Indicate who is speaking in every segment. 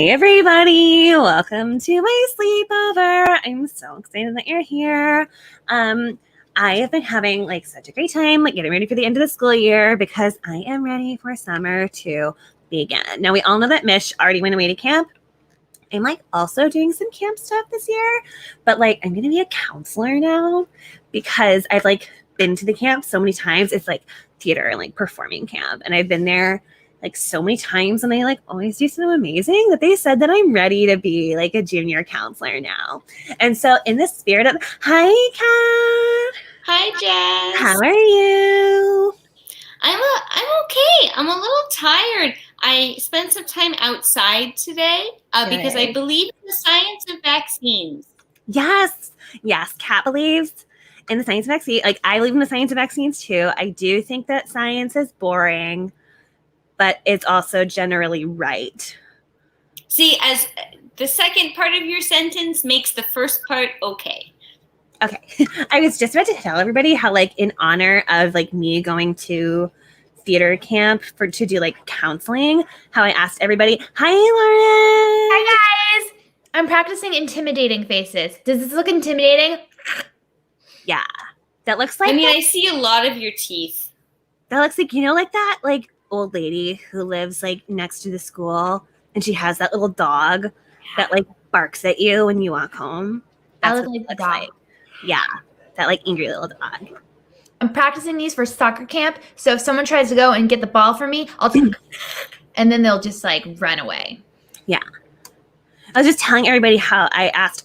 Speaker 1: Hi, everybody. Welcome to my sleepover. I'm so excited that you're here. I have been having such a great time getting ready for the end of the school year because I am ready for summer to begin. Now, we all know that Mish already went away to camp. I'm also doing some camp stuff this year, but I'm going to be a counselor now because I've been to the camp so many times. It's theater and performing camp, and I've been there so many times, and they always do something amazing that they said that I'm ready to be a junior counselor now. And so in the spirit of, hi Kat.
Speaker 2: Hi Jess.
Speaker 1: How are you?
Speaker 2: I'm okay. I'm a little tired. I spent some time outside today because I believe in the science of vaccines.
Speaker 1: Yes. Kat believes in the science of vaccines. I believe in the science of vaccines too. I do think that science is boring, but it's also generally right.
Speaker 2: See, as the second part of your sentence makes the first part okay.
Speaker 1: Okay. I was just about to tell everybody how in honor of me going to theater camp to do counseling, how I asked everybody, hi Lauren.
Speaker 3: Hi guys. I'm practicing intimidating faces. Does this look intimidating?
Speaker 1: Yeah. That looks
Speaker 2: I see a lot of your teeth.
Speaker 1: That looks that old lady who lives next to the school, and she has that little dog that barks at you when you walk home.
Speaker 3: That's I look like the dog.
Speaker 1: Yeah, that angry little dog.
Speaker 3: I'm practicing these for soccer camp, so if someone tries to go and get the ball from me, I'll take and then they'll just run away.
Speaker 1: Yeah. I was just telling everybody how I asked.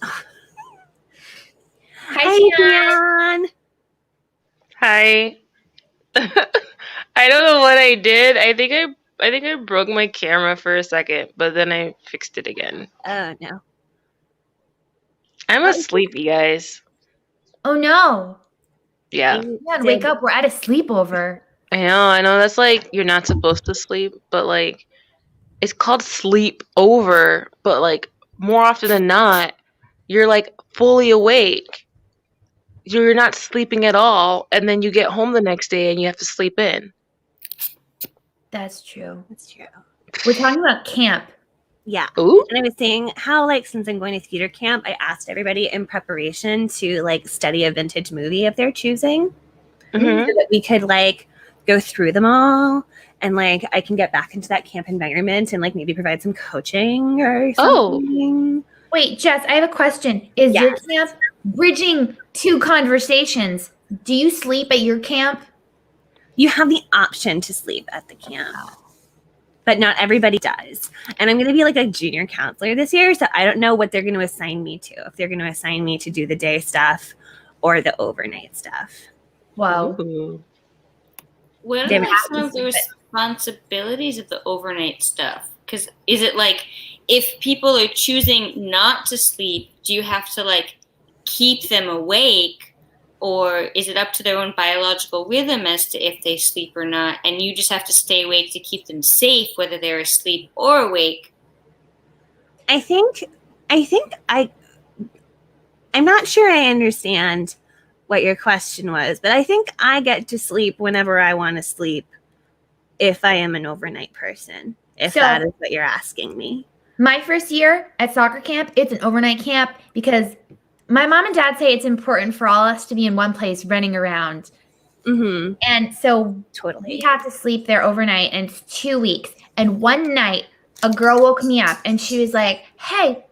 Speaker 3: Hi, Tian.
Speaker 4: Hi. I don't know what I did. I think I broke my camera for a second, but then I fixed it again.
Speaker 1: Oh no.
Speaker 4: I'm asleep, you guys.
Speaker 3: Oh no.
Speaker 4: Yeah.
Speaker 3: Wake up. We're at a sleepover.
Speaker 4: I know. That's you're not supposed to sleep, but it's called sleepover, but more often than not, you're fully awake. You're not sleeping at all, and then you get home the next day and you have to sleep in.
Speaker 3: That's true. We're talking about camp.
Speaker 1: Yeah.
Speaker 4: Ooh.
Speaker 1: And I was saying how since I'm going to theater camp, I asked everybody in preparation to study a vintage movie if they're choosing, so that we could go through them all, and I can get back into that camp environment and maybe provide some coaching or something.
Speaker 3: Oh. Wait, Jess, I have a question. Is your camp bridging two conversations? Do you sleep at your camp?
Speaker 1: You have the option to sleep at the camp, but not everybody does. And I'm going to be a junior counselor this year, so I don't know what they're going to assign me to. If they're going to assign me to do the day stuff or the overnight stuff.
Speaker 3: Wow.
Speaker 4: Ooh.
Speaker 2: What are some of the responsibilities of the overnight stuff? Because is it if people are choosing not to sleep, do you have to keep them awake? Or is it up to their own biological rhythm as to if they sleep or not, and you just have to stay awake to keep them safe, whether they're asleep or awake?
Speaker 1: I'm not sure I understand what your question was, but I think I get to sleep whenever I want to sleep if I am an overnight person, if that is what you're asking me.
Speaker 3: My first year at soccer camp, it's an overnight camp because my mom and dad say it's important for all of us to be in one place running around.
Speaker 1: Mm-hmm.
Speaker 3: And so
Speaker 1: totally
Speaker 3: we have to sleep there overnight, and it's 2 weeks. And one night, a girl woke me up and she was like, hey,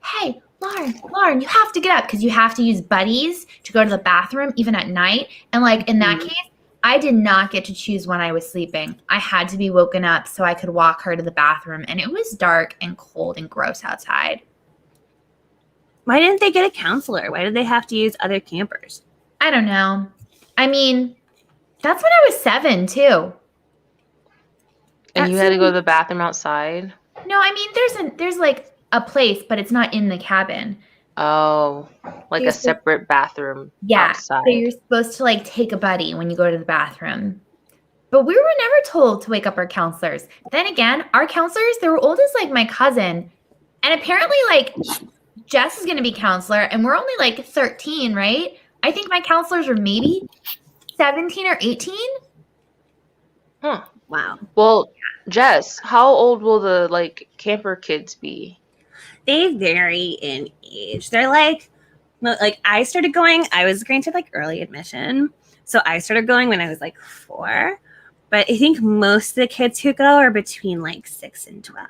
Speaker 3: Lauren, you have to get up because you have to use buddies to go to the bathroom even at night. And in that case, I did not get to choose when I was sleeping. I had to be woken up so I could walk her to the bathroom. And it was dark and cold and gross outside.
Speaker 1: Why didn't they get a counselor? Why did they have to use other campers?
Speaker 3: I don't know. That's when I was 7 too.
Speaker 4: And you had to go to the bathroom outside?
Speaker 3: No, there's a place, but it's not in the cabin.
Speaker 4: Oh, a separate bathroom outside.
Speaker 3: So you're supposed to take a buddy when you go to the bathroom. But we were never told to wake up our counselors. Then again, our counselors, they were old as my cousin. And apparently Jess is going to be counselor, and we're only 13, right? I think my counselors are maybe 17 or 18.
Speaker 4: Huh.
Speaker 1: Wow.
Speaker 4: Well, Jess, how old will the camper kids be?
Speaker 1: They vary in age. They're like I started going, I was granted like early admission. So I started going when I was like 4. But I think most of the kids who go are between like 6 and 12.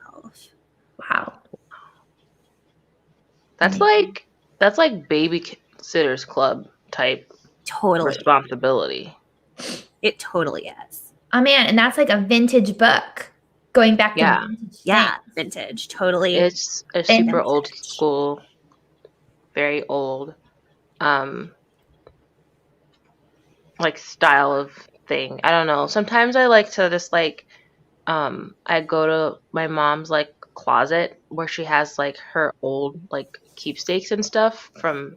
Speaker 3: Wow.
Speaker 4: That's like babysitters club type
Speaker 1: Totally.
Speaker 4: responsibility.
Speaker 1: It totally is.
Speaker 3: Oh man, and that's like a vintage book. Going back to vintage.
Speaker 1: Yeah, vintage. Totally.
Speaker 4: It's a super old school, very old, like style of thing. I don't know. Sometimes I like to just like, I go to my mom's like closet where she has like her old like keepsakes and stuff from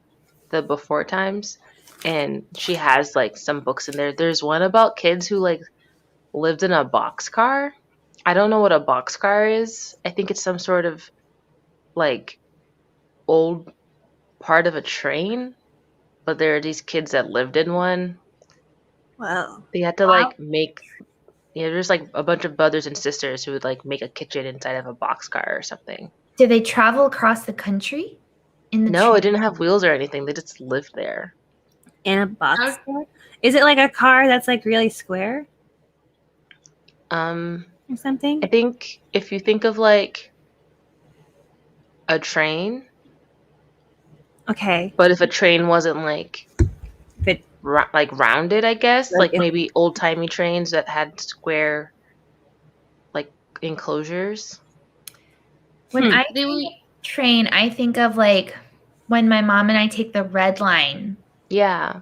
Speaker 4: the before times, and she has like some books in there. There's one about kids who like lived in a boxcar. I don't know what a boxcar is. I think it's some sort of like old part of a train, but there are these kids that lived in one.
Speaker 1: Wow.
Speaker 4: They had to like make, there's like a bunch of brothers and sisters who would like make a kitchen inside of a boxcar or something.
Speaker 3: Did they travel across the country?
Speaker 4: No, it didn't have wheels or anything. They just lived there.
Speaker 1: In a boxcar? Is it like a car that's like really square? Or something?
Speaker 4: I think if you think of like a train.
Speaker 1: Okay.
Speaker 4: But if a train wasn't like rounded, I guess, like maybe old timey trains that had square like enclosures.
Speaker 3: When I think train, I think of like when my mom and I take the red line.
Speaker 4: Yeah.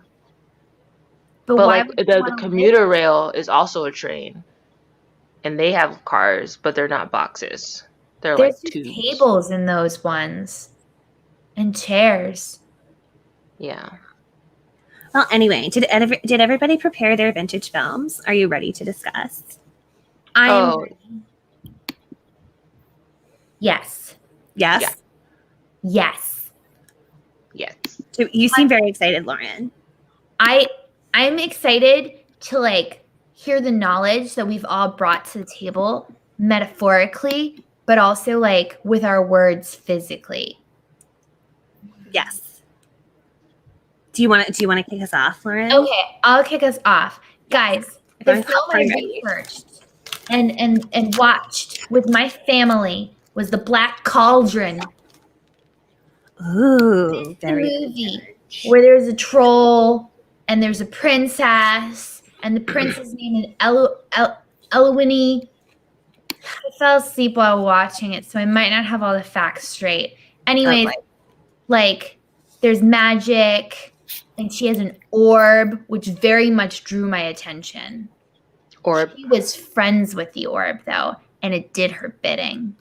Speaker 3: But
Speaker 4: like the commuter rail is also a train. And they have cars, but they're not boxes. There's like tubes.
Speaker 3: Tables in those ones. And chairs.
Speaker 4: Yeah.
Speaker 1: Well, anyway, did everybody prepare their vintage films? Are you ready to discuss?
Speaker 3: I'm ready. Yes.
Speaker 1: Yes?
Speaker 4: Yeah.
Speaker 3: Yes.
Speaker 4: Yes.
Speaker 1: So you seem very excited, Lauren.
Speaker 3: I'm excited to like hear the knowledge that we've all brought to the table metaphorically, but also like with our words physically.
Speaker 1: Yes. Do you want to kick us off, Lauren?
Speaker 3: Okay, I'll kick us off. Guys, the film I researched and watched with my family was The Black Cauldron.
Speaker 1: Ooh,
Speaker 3: very movie where there's a troll and there's a princess and the princess name is Eowyn. I fell asleep while watching it, so I might not have all the facts straight. Anyways, like there's magic and she has an orb, which very much drew my attention.
Speaker 4: Orb.
Speaker 3: She was friends with the orb though, and it did her bidding.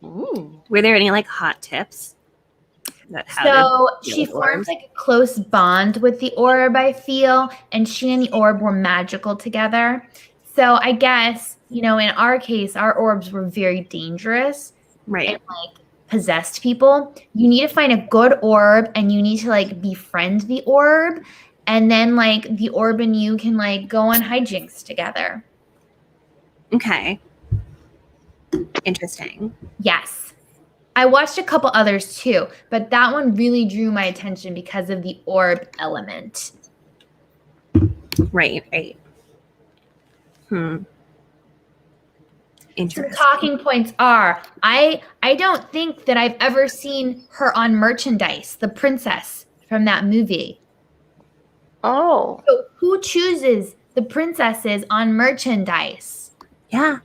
Speaker 4: Ooh.
Speaker 1: Were there any like hot tips?
Speaker 3: So she formed like a close bond with the orb, I feel, and she and the orb were magical together. So I guess, in our case, our orbs were very dangerous.
Speaker 1: Right.
Speaker 3: And like possessed people. You need to find a good orb and you need to like befriend the orb. And then like the orb and you can like go on hijinks together.
Speaker 1: Okay. Interesting.
Speaker 3: Yes. I watched a couple others too, but that one really drew my attention because of the orb element.
Speaker 1: Right.
Speaker 3: Interesting. Some talking points are, I don't think that I've ever seen her on merchandise, the princess from that movie.
Speaker 4: Oh.
Speaker 3: So who chooses the princesses on merchandise?
Speaker 1: Yeah.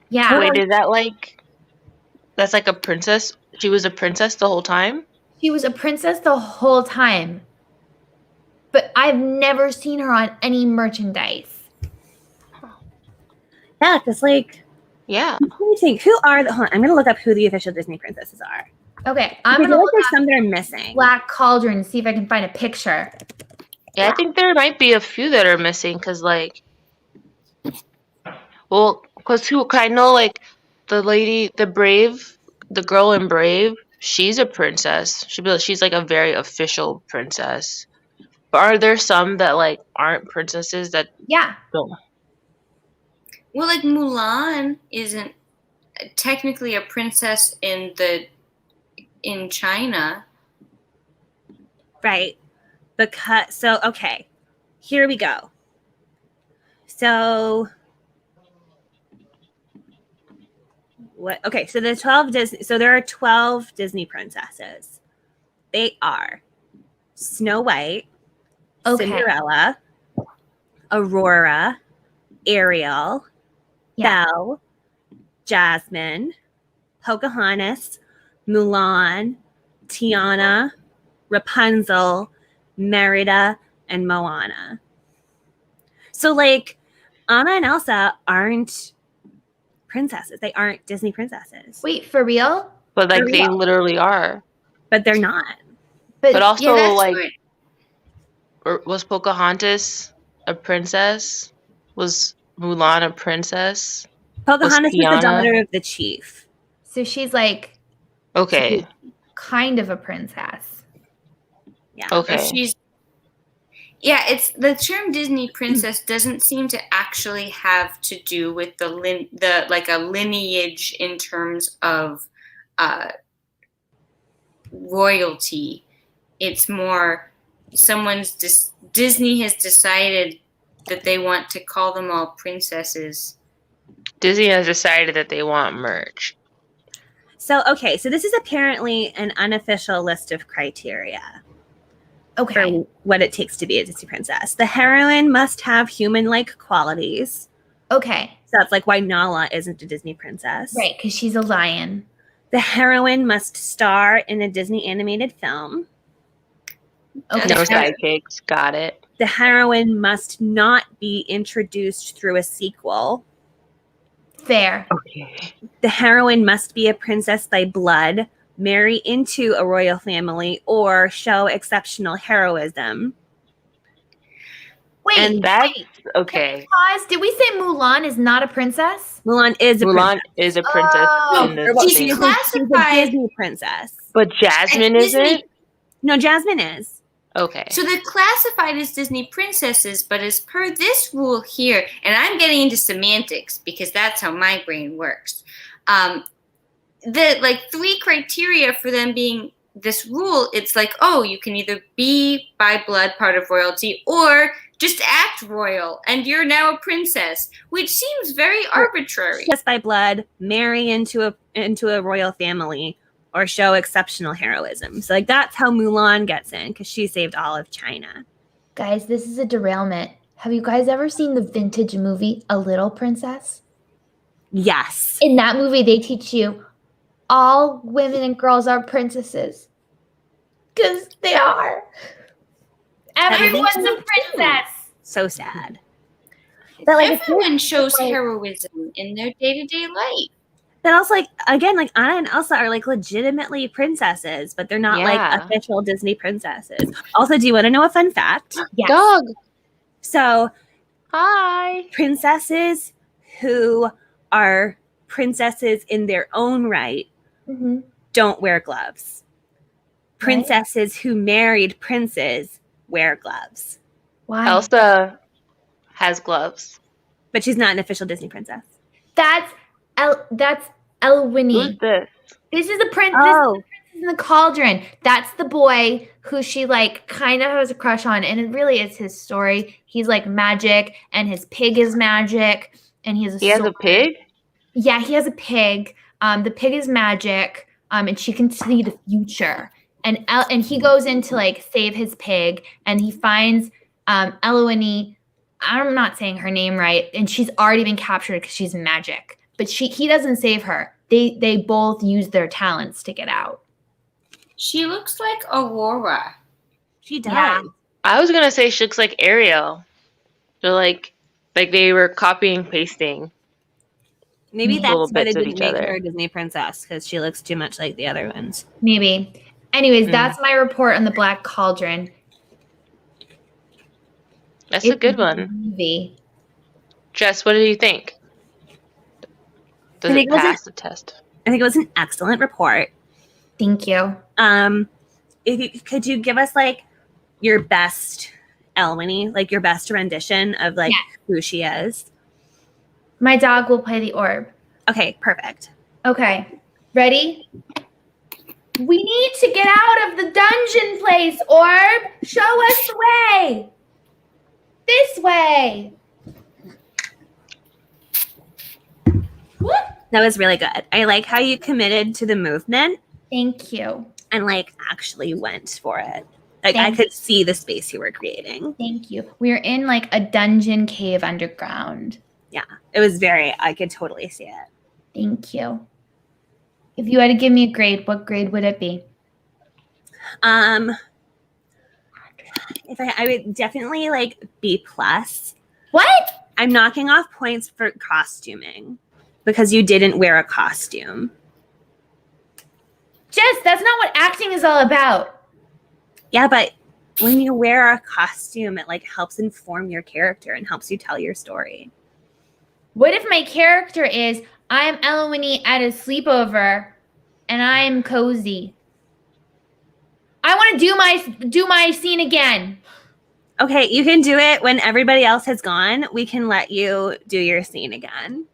Speaker 3: Yeah.
Speaker 4: Wait, is that like... That's like a princess? She was a princess the whole time?
Speaker 3: She was a princess the whole time. But I've never seen her on any merchandise.
Speaker 1: Yeah, because like...
Speaker 4: Yeah.
Speaker 1: Let me think. Who are the... Hold on, I'm going to look up who the official Disney princesses are.
Speaker 3: Okay, I'm going to look
Speaker 1: there's some that are missing.
Speaker 3: Black Cauldron and see if I can find a picture.
Speaker 4: Yeah, I think there might be a few that are missing because like... Well, because I know like... The lady, the girl in Brave, she's a princess. She's like a very official princess. But are there some that like aren't princesses that don't?
Speaker 2: Well, like Mulan isn't technically a princess in the in China.
Speaker 1: Right. Okay. Here we go. So what? Okay, so there are 12 Disney princesses. They are Snow White,
Speaker 3: Okay.
Speaker 1: Cinderella, Aurora, Ariel,
Speaker 3: Yeah.
Speaker 1: Belle, Jasmine, Pocahontas, Mulan, Tiana, Rapunzel, Merida, and Moana. So like Anna and Elsa aren't princesses. They aren't Disney princesses.
Speaker 3: Wait, for real?
Speaker 4: But like
Speaker 1: For
Speaker 4: they
Speaker 1: real.
Speaker 4: literally are.
Speaker 1: But they're not.
Speaker 4: But also
Speaker 2: Yeah, that's
Speaker 4: like
Speaker 2: right.
Speaker 4: was Pocahontas a princess? Was Mulan a princess?
Speaker 1: Pocahontas was the
Speaker 4: Tiana?
Speaker 1: daughter of the chief.
Speaker 3: So she's like
Speaker 4: Okay.
Speaker 3: kind of a princess.
Speaker 1: Yeah.
Speaker 4: Okay.
Speaker 2: It's the term Disney princess doesn't seem to actually have to do with the like a lineage in terms of royalty. It's more Disney has decided that they want to call them all princesses.
Speaker 4: Disney has decided that they want merch.
Speaker 1: So this is apparently an unofficial list of criteria
Speaker 3: Okay.
Speaker 1: for what it takes to be a Disney princess. The heroine must have human-like qualities.
Speaker 3: Okay.
Speaker 1: So that's like why Nala isn't a Disney princess.
Speaker 3: Right, because she's a lion.
Speaker 1: The heroine must star in a Disney animated film.
Speaker 3: Okay.
Speaker 4: No sidekicks. Got it.
Speaker 1: The heroine must not be introduced through a sequel.
Speaker 3: Fair.
Speaker 4: Okay.
Speaker 1: The heroine must be a princess by blood, marry into a royal family, or show exceptional heroism.
Speaker 3: Wait,
Speaker 1: And
Speaker 4: That's
Speaker 3: wait.
Speaker 4: okay.
Speaker 3: Pause. Did we say Mulan is not a princess?
Speaker 1: Mulan is a
Speaker 4: Mulan
Speaker 1: princess.
Speaker 4: is a princess
Speaker 3: Oh.
Speaker 4: in
Speaker 1: Or
Speaker 4: this
Speaker 1: what,
Speaker 2: She's
Speaker 4: thing.
Speaker 1: she's a
Speaker 2: classified-
Speaker 1: Disney princess.
Speaker 4: But Jasmine
Speaker 2: And Disney-
Speaker 4: isn't?
Speaker 1: No, Jasmine is.
Speaker 4: Okay.
Speaker 2: So they're classified as Disney princesses, but as per this rule here, and I'm getting into semantics because that's how my brain works. The like 3 criteria for them being this rule, it's like, oh, you can either be by blood part of royalty or just act royal and you're now a princess, which seems very arbitrary.
Speaker 1: Just by blood, marry into a royal family, or show exceptional heroism. So like that's how Mulan gets in, because she saved all of China.
Speaker 3: Guys, this is a derailment. Have you guys ever seen the vintage movie A Little Princess?
Speaker 1: Yes.
Speaker 3: In that movie, they teach you all women and girls are princesses. Because they are. Everyone's a princess.
Speaker 1: So sad. But like
Speaker 2: Everyone shows heroism in their day-to-day life.
Speaker 1: But also, like, again, like Anna and Elsa are like legitimately princesses, but they're not
Speaker 4: Yeah.
Speaker 1: like official Disney princesses. Also, do you want to know a fun fact?
Speaker 3: Yes.
Speaker 4: Dog.
Speaker 1: So,
Speaker 4: Hi.
Speaker 1: princesses who are princesses in their own right
Speaker 3: Mm-hmm.
Speaker 1: don't wear gloves.
Speaker 3: Right.
Speaker 1: Princesses who married princes wear gloves,
Speaker 3: Why?
Speaker 4: Elsa has gloves.
Speaker 1: but she's not an official Disney princess.
Speaker 3: That's Elwini.
Speaker 4: Who's this?
Speaker 3: This is the princess.
Speaker 1: Oh,
Speaker 3: In the cauldron. That's the boy who she like kind of has a crush on, and it really is his story. He's like magic, and his pig is magic, and he has
Speaker 4: a pig?
Speaker 3: Yeah, he has a pig. The pig is magic, and she can see the future. And he goes in to like save his pig, and he finds Elwini. I'm not saying her name right, and she's already been captured because she's magic. But he doesn't save her. They both use their talents to get out.
Speaker 2: She looks like Aurora.
Speaker 1: she does.
Speaker 3: Yeah.
Speaker 4: I was gonna say she looks like Ariel. They're like they were copying and pasting.
Speaker 1: Maybe
Speaker 3: Little
Speaker 1: that's why they
Speaker 4: bits of
Speaker 1: didn't
Speaker 4: each
Speaker 1: make
Speaker 4: other.
Speaker 1: her a Disney princess, because she looks too much like the other ones.
Speaker 3: Maybe. Anyways, that's my report on the Black Cauldron.
Speaker 4: That's a good one.
Speaker 3: Movie.
Speaker 4: Jess, what do you think? Does
Speaker 1: I
Speaker 4: it
Speaker 1: think it was
Speaker 4: pass the test?
Speaker 1: I think it was an excellent report.
Speaker 3: Thank you.
Speaker 1: Could you give us like your best Elwini, like your best rendition of like who she is?
Speaker 3: My dog will play the orb.
Speaker 1: Okay, perfect.
Speaker 3: Okay. Ready? We need to get out of the dungeon place, Orb. Show us the way. This way. What?
Speaker 1: That was really good. I like how you committed to the movement
Speaker 3: Thank you.
Speaker 1: and like actually went for it. Like I
Speaker 3: Thank
Speaker 1: could see the space you were creating.
Speaker 3: Thank you. We're in like a dungeon cave underground.
Speaker 1: It was I could totally see it.
Speaker 3: Thank you. If you had to give me a grade, what grade would it be?
Speaker 1: If I would definitely like B plus.
Speaker 3: What?
Speaker 1: I'm knocking off points for costuming because you didn't wear a costume.
Speaker 3: Jess, that's not what acting is all about.
Speaker 1: Yeah, but when you wear a costume, it like helps inform your character and helps you tell your story.
Speaker 3: What if my character is I'm Eloise at a sleepover and I'm cozy? I want to do my scene again.
Speaker 1: Okay, you can do it when everybody else has gone. We can let you do your scene again.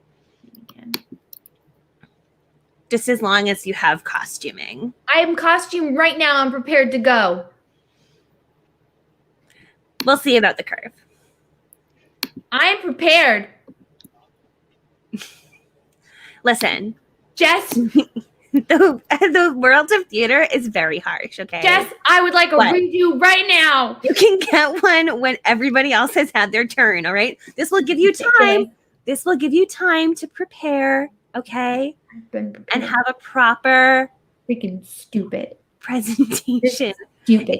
Speaker 1: Just as long as you have costuming.
Speaker 3: I'm costumed right now. I'm prepared to go.
Speaker 1: We'll see about the curve.
Speaker 3: I'm prepared.
Speaker 1: Listen,
Speaker 3: Jess,
Speaker 1: the world of theater is very harsh, okay?
Speaker 3: Jess, I would like a
Speaker 1: What?
Speaker 3: redo right now.
Speaker 1: You can get one when everybody else has had their turn, all right? This will give you time. This will give you time to prepare, okay?
Speaker 3: I've been prepared.
Speaker 1: And have a proper
Speaker 3: Freaking stupid.
Speaker 1: presentation.
Speaker 3: Stupid.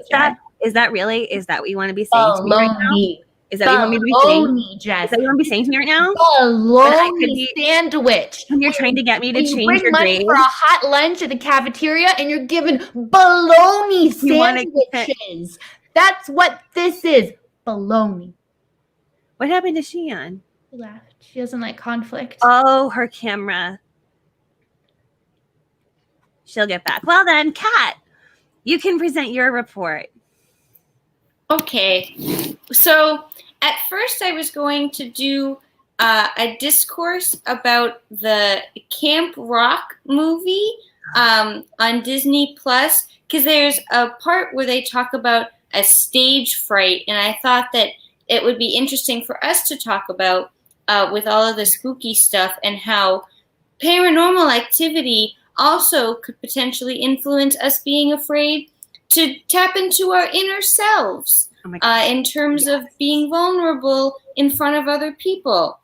Speaker 1: Is that what you want to be saying to me right now?
Speaker 3: Bologna.
Speaker 1: Is that what you want me to be saying?
Speaker 3: Bologna, Jess.
Speaker 1: Is that what you want to be saying to me right now?
Speaker 3: Bologna sandwich.
Speaker 1: When you're trying to get me to
Speaker 3: When you
Speaker 1: change
Speaker 3: bring
Speaker 1: your
Speaker 3: money
Speaker 1: grade,
Speaker 3: for a hot lunch at the cafeteria and you're given bologna
Speaker 1: You wanna
Speaker 3: sandwiches. That's what this is. Bologna.
Speaker 1: what happened to Shion?
Speaker 3: She left. She doesn't like conflict.
Speaker 1: Oh, her camera. She'll get back. Well then, Kat, you can present your report.
Speaker 2: Okay. So at first I was going to do a discourse about the Camp Rock movie on Disney Plus, because there's a part where they talk about a stage fright, and I thought that it would be interesting for us to talk about with all of the spooky stuff and how paranormal activity also could potentially influence us being afraid to tap into our inner selves in terms of being vulnerable in front of other people.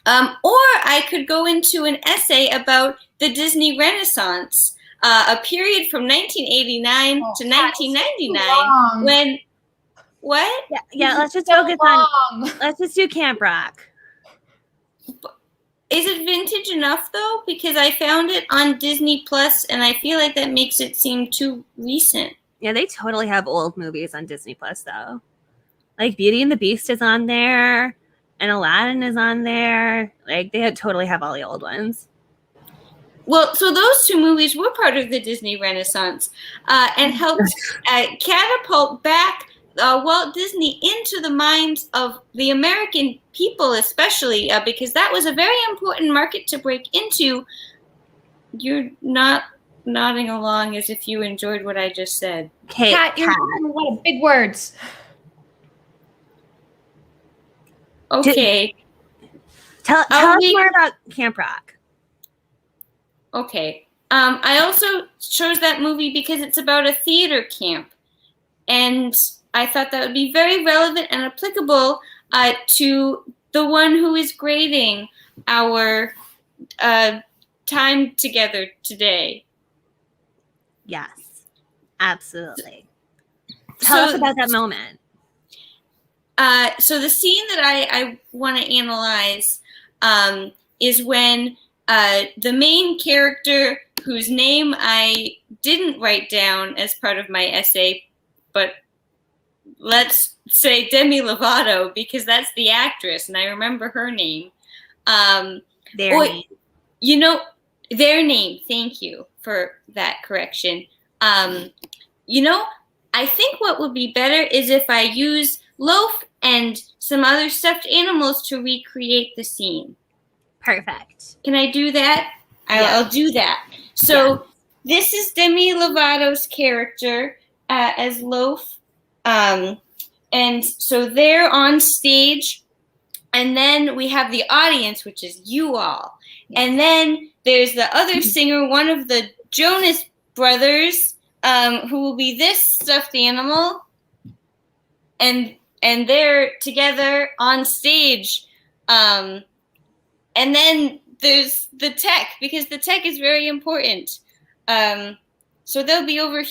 Speaker 2: Or I could go into an essay about the Disney Renaissance, a period from 1989 to 1999 when... What?
Speaker 1: Yeah, let's just focus on... Let's just do Camp Rock.
Speaker 2: Is it vintage enough, though? Because I found it on Disney Plus, and I feel like that makes it seem too recent.
Speaker 1: Yeah, they totally have old movies on Disney Plus, though. Like Beauty and the Beast is on there, and Aladdin is on there. Like they totally have all the old ones.
Speaker 2: Well, so those two movies were part of the Disney Renaissance and helped catapult back Walt Disney into the minds of the American people, especially because that was a very important market to break into. You're not nodding along as if you enjoyed what I just said.
Speaker 1: Okay,
Speaker 3: Kat, you're using a lot of big words.
Speaker 2: Okay.
Speaker 1: Tell us more about Camp Rock.
Speaker 2: Okay. I also chose that movie because it's about a theater camp. And I thought that would be very relevant and applicable to the one who is grading our time together today.
Speaker 1: Yes, absolutely. Tell us about that moment.
Speaker 2: So the scene that I want to analyze is when the main character, whose name I didn't write down as part of my essay, but let's say Demi Lovato, because that's the actress, and I remember her name.
Speaker 1: Their name.
Speaker 2: You know, their name. Thank you for that correction. You know, I think what would be better is if I use Loaf and some other stuffed animals to recreate the scene.
Speaker 1: Perfect.
Speaker 2: Can I do that?
Speaker 1: Yeah.
Speaker 2: I'll do that. So this is Demi Lovato's character as Loaf. And so they're on stage, and then we have the audience, which is you all. And then there's the other singer, one of the Jonas Brothers, who will be this stuffed animal. And they're together on stage. And then there's the tech, because the tech is very important. So they'll be over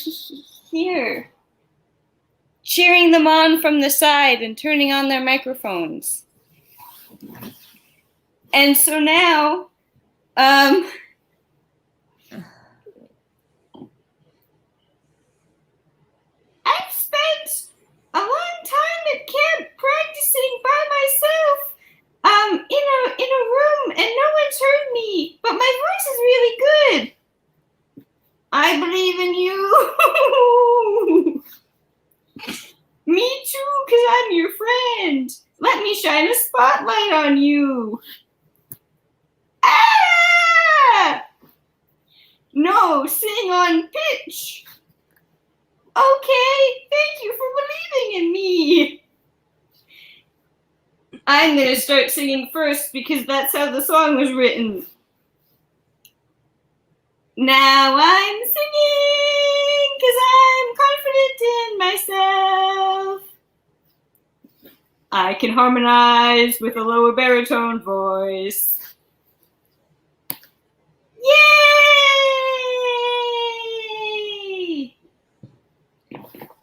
Speaker 2: here, cheering them on from the side and turning on their microphones. And so now, I spent a long time at camp practicing by myself, in a room, and no one's heard me, but my voice is really good. I believe in you. Me too, because I'm your friend. Let me shine a spotlight on you. Ah! No, sing on pitch. Okay, thank you for believing in me. I'm going to start singing first because that's how the song was written. Now I'm singing because I'm confident in myself. I can harmonize with a lower baritone voice. Yay!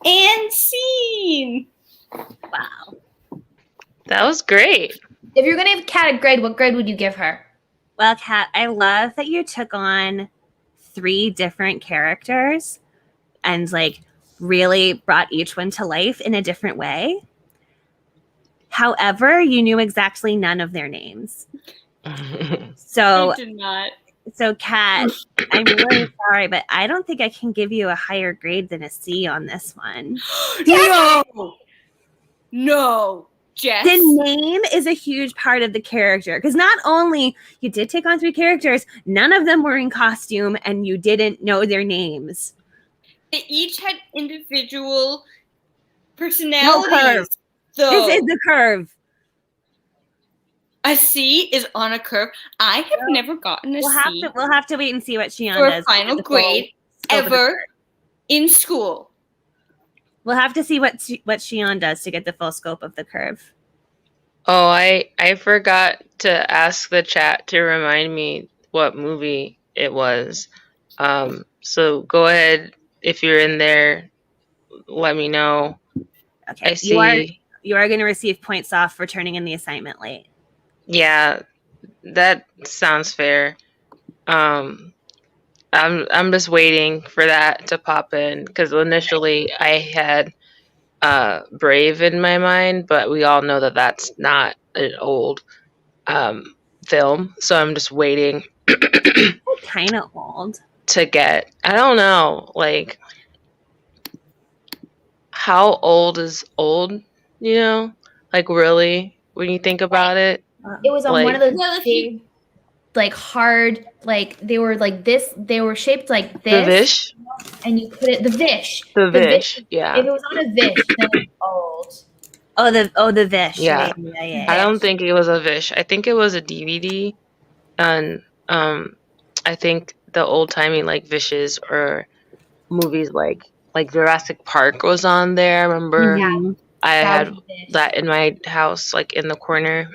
Speaker 2: And scene.
Speaker 1: Wow.
Speaker 4: That was great.
Speaker 3: If you're going to give Kat a grade, what grade would you give her?
Speaker 1: Well, Kat, I love that you took on 3 different characters and like really brought each one to life in a different way. However, you knew exactly none of their names. So
Speaker 2: I did not.
Speaker 1: So, Kat, I'm really sorry, but I don't think I can give you a higher grade than a C on this one.
Speaker 2: No, Jess.
Speaker 1: The name is a huge part of the character because not only you did take on 3 characters, none of them were in costume and you didn't know their names.
Speaker 2: They each had individual personalities.
Speaker 1: This is the curve.
Speaker 2: A C is on a curve. I have never gotten a C.
Speaker 1: We'll have to wait and see what Shion
Speaker 2: for
Speaker 1: does.
Speaker 2: a final grade ever in school.
Speaker 1: We'll have to see what Shion does to get the full scope of the curve.
Speaker 4: Oh, I forgot to ask the chat to remind me what movie it was. So go ahead, if you're in there, let me know.
Speaker 1: Okay.
Speaker 4: I see.
Speaker 1: You are going to receive points off for turning in the assignment late.
Speaker 4: Yeah, that sounds fair. I'm just waiting for that to pop in because initially I had Brave in my mind, but we all know that that's not an old film, so I'm just waiting.
Speaker 1: Kind of old
Speaker 4: to get. I don't know, like how old is old? You know, like really when you think about it.
Speaker 3: It was on
Speaker 4: like,
Speaker 3: one of those big, like hard, like they were like this. They were shaped like this.
Speaker 4: The Vish.
Speaker 3: And you put it the Vish.
Speaker 4: The Vish. Yeah.
Speaker 3: If it was on a Vish, then it's old.
Speaker 1: The Vish.
Speaker 4: Yeah.
Speaker 1: Yeah.
Speaker 4: I don't think it was a Vish. I think it was a DVD, and I think the old timey like Vishes or movies like Jurassic Park was on there. I remember.
Speaker 1: Yeah.
Speaker 4: I had that in my house, like in the corner.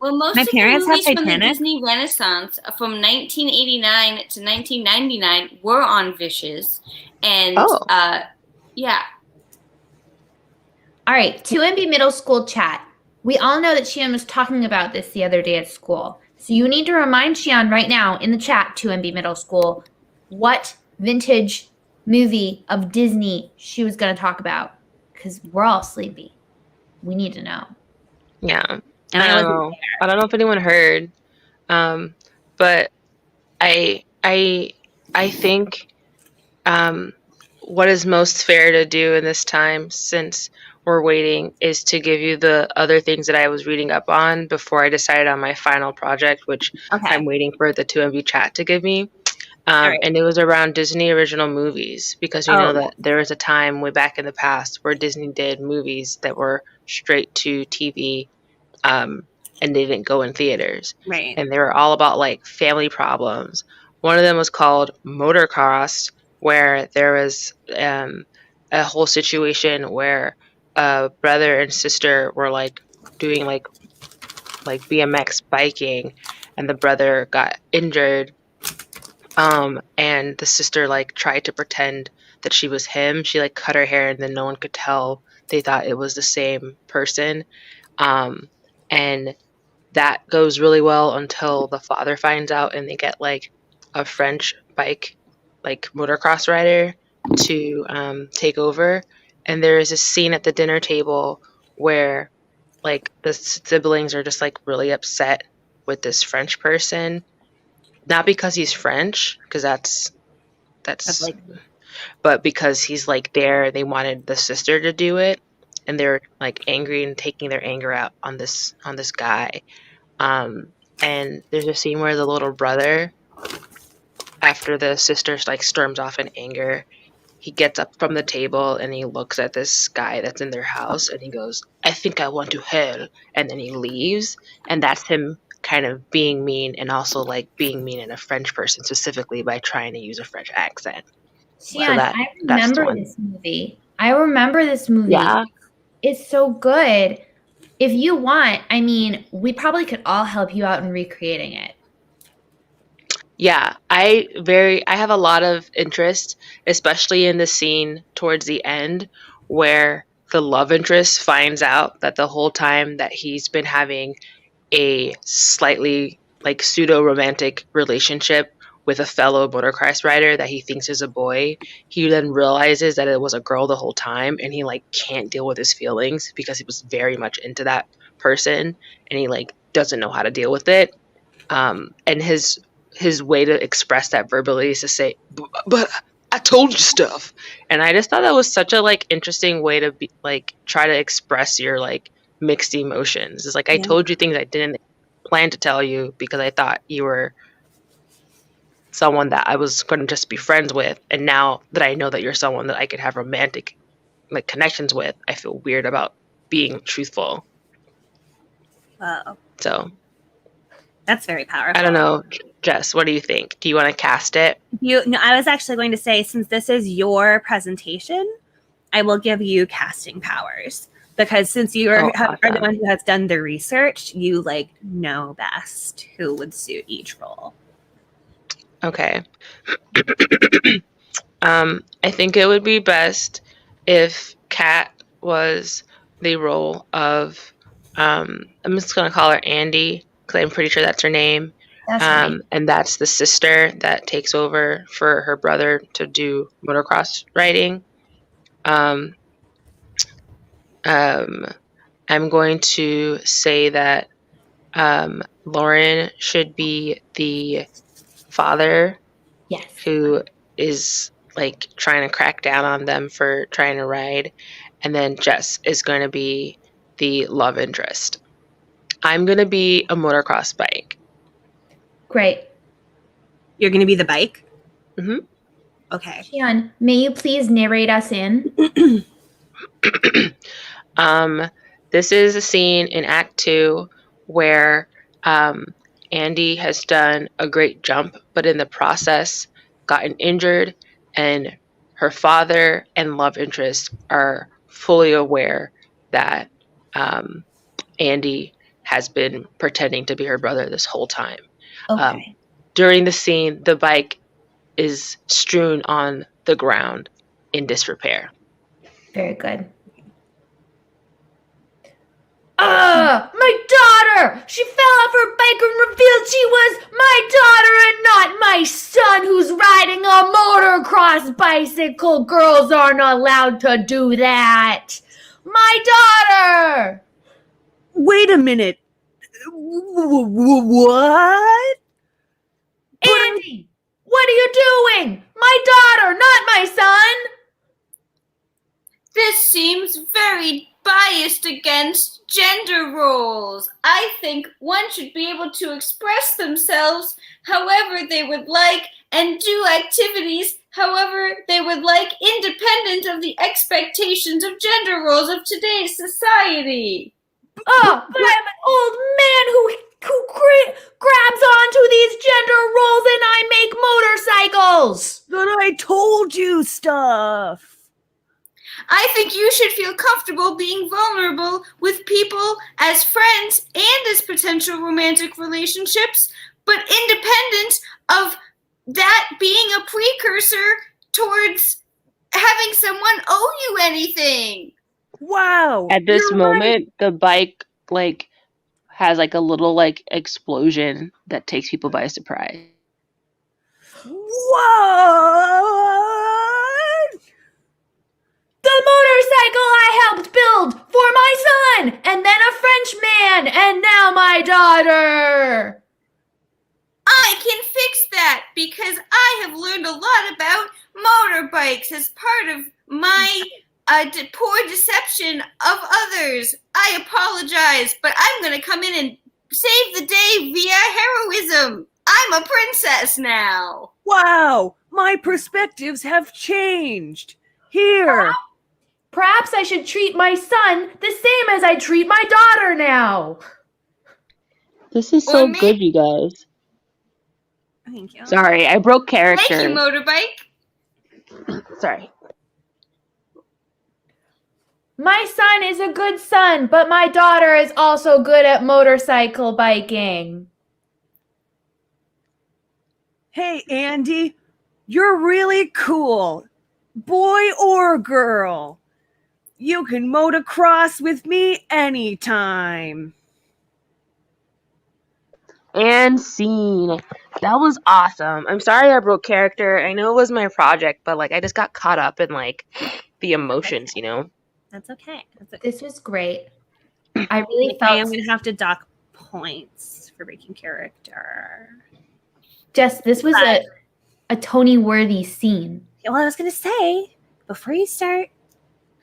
Speaker 2: Well, most
Speaker 1: My
Speaker 2: of
Speaker 1: parents
Speaker 2: the movies
Speaker 1: have
Speaker 2: from the
Speaker 1: Titanic.
Speaker 2: Disney Renaissance from 1989 to 1999 were on Vishes, and yeah.
Speaker 3: All right, 2MB Middle School chat. We all know that Shion was talking about this the other day at school. So you need to remind Shion right now in the chat, 2MB Middle School, what vintage movie of Disney she was going to talk about. Because we're all sleepy. We need to know.
Speaker 4: Yeah.
Speaker 1: And
Speaker 4: I don't know if anyone heard, but I think what is most fair to do in this time, since we're waiting, is to give you the other things that I was reading up on before I decided on my final project, which I'm waiting for the 2MB chat to give me.
Speaker 1: right.
Speaker 4: And it was around Disney original movies because we know that there was a time way back in the past where Disney did movies that were straight to TV, and they didn't go in theaters.
Speaker 1: Right.
Speaker 4: And they were all about like family problems. One of them was called Motocross, where there was a whole situation where a brother and sister were like doing like BMX biking, and the brother got injured. And the sister like tried to pretend that she was him. She like cut her hair and then no one could tell. They thought it was the same person. And that goes really well until the father finds out and they get like a French bike, like motocross rider to take over. And there is a scene at the dinner table where like the siblings are just like really upset with this French person. Not because he's French, because that's
Speaker 1: like,
Speaker 4: but because he's like there, they wanted the sister to do it, and they're like angry and taking their anger out on this guy. And there's a scene where the little brother, after the sister like storms off in anger, he gets up from the table and he looks at this guy that's in their house and he goes, "I think I want to hell," and then he leaves, and that's him kind of being mean and also like being mean in a French person specifically by trying to use a French accent.
Speaker 3: Xian, I remember this movie.
Speaker 4: Yeah.
Speaker 3: It's so good. If you want, I mean, we probably could all help you out in recreating it.
Speaker 4: Yeah, I have a lot of interest, especially in the scene towards the end where the love interest finds out that the whole time that he's been having a slightly like pseudo romantic relationship with a fellow motocross rider that he thinks is a boy, he then realizes that it was a girl the whole time, and he like can't deal with his feelings because he was very much into that person, and he like doesn't know how to deal with it. And his way to express that verbally is to say, but I told you stuff. And I just thought that was such a like interesting way to be like try to express your like mixed emotions. It's like, I told you things I didn't plan to tell you because I thought you were someone that I was going to just be friends with. And now that I know that you're someone that I could have romantic like connections with, I feel weird about being truthful.
Speaker 1: Wow.
Speaker 4: So
Speaker 1: that's very powerful.
Speaker 4: I don't know, Jess, what do you think? Do you want to cast it?
Speaker 1: No, I was actually going to say, since this is your presentation, I will give you casting powers. Because since you are the one who has done the research, you like know best who would suit each role.
Speaker 4: Okay. I think it would be best if Kat was the role of I'm just gonna call her Andy because I'm pretty sure that's her name.
Speaker 3: That's right.
Speaker 4: And that's the sister that takes over for her brother to do motocross riding. I'm going to say that Lauren should be the father,
Speaker 3: yes,
Speaker 4: who is like trying to crack down on them for trying to ride, and then Jess is going to be the love interest. I'm going to be a motocross bike.
Speaker 3: Great.
Speaker 1: You're going to be the bike?
Speaker 4: Mm-hmm.
Speaker 1: Okay.
Speaker 3: Xian, may you please narrate us in?
Speaker 4: This is a scene in Act 2 where Andy has done a great jump, but in the process gotten injured, and her father and love interest are fully aware that Andy has been pretending to be her brother this whole time.
Speaker 3: Okay.
Speaker 4: During the scene, the bike is strewn on the ground in disrepair.
Speaker 3: Very good. My daughter! She fell off her bike and revealed she was my daughter and not my son who's riding a motocross bicycle. Girls aren't allowed to do that. My daughter!
Speaker 1: Wait a minute. What?
Speaker 3: Andy, what are you doing? My daughter, not my son!
Speaker 2: This seems very biased against gender roles. I think one should be able to express themselves however they would like and do activities however they would like, independent of the expectations of gender roles of today's society.
Speaker 3: Oh, but I'm an old man who grabs onto these gender roles and I make motorcycles.
Speaker 1: But I told you stuff.
Speaker 2: I think you should feel comfortable being vulnerable with people as friends and as potential romantic relationships, but independent of that being a precursor towards having someone owe you anything.
Speaker 1: Wow.
Speaker 4: At this
Speaker 1: you're
Speaker 4: moment, the bike like has like a little like explosion that takes people by surprise.
Speaker 1: What?
Speaker 3: The motorcycle I helped build for my son, and then a Frenchman, and now my daughter.
Speaker 2: I can fix that because I have learned a lot about motorbikes as part of my poor deception of others. I apologize, but I'm going to come in and save the day via heroism. I'm a princess now.
Speaker 1: Wow, my perspectives have changed. Here.
Speaker 3: Perhaps I should treat my son the same as I treat my daughter now.
Speaker 4: This is so good, you guys.
Speaker 1: Thank you.
Speaker 4: Sorry, I broke character.
Speaker 2: Thank you, motorbike.
Speaker 4: Sorry.
Speaker 3: My son is a good son, but my daughter is also good at motorcycle biking.
Speaker 1: Hey, Andy, you're really cool. Boy or girl. You can motocross with me anytime.
Speaker 4: And scene. That was awesome. I'm sorry I broke character. I know it was my project, but like I just got caught up in like the emotions, you know?
Speaker 1: That's okay.
Speaker 3: This was great. I really
Speaker 1: I am
Speaker 3: felt
Speaker 1: going to have to dock points for breaking character.
Speaker 3: this was a Tony-worthy scene.
Speaker 1: Well, I was going to say, before you start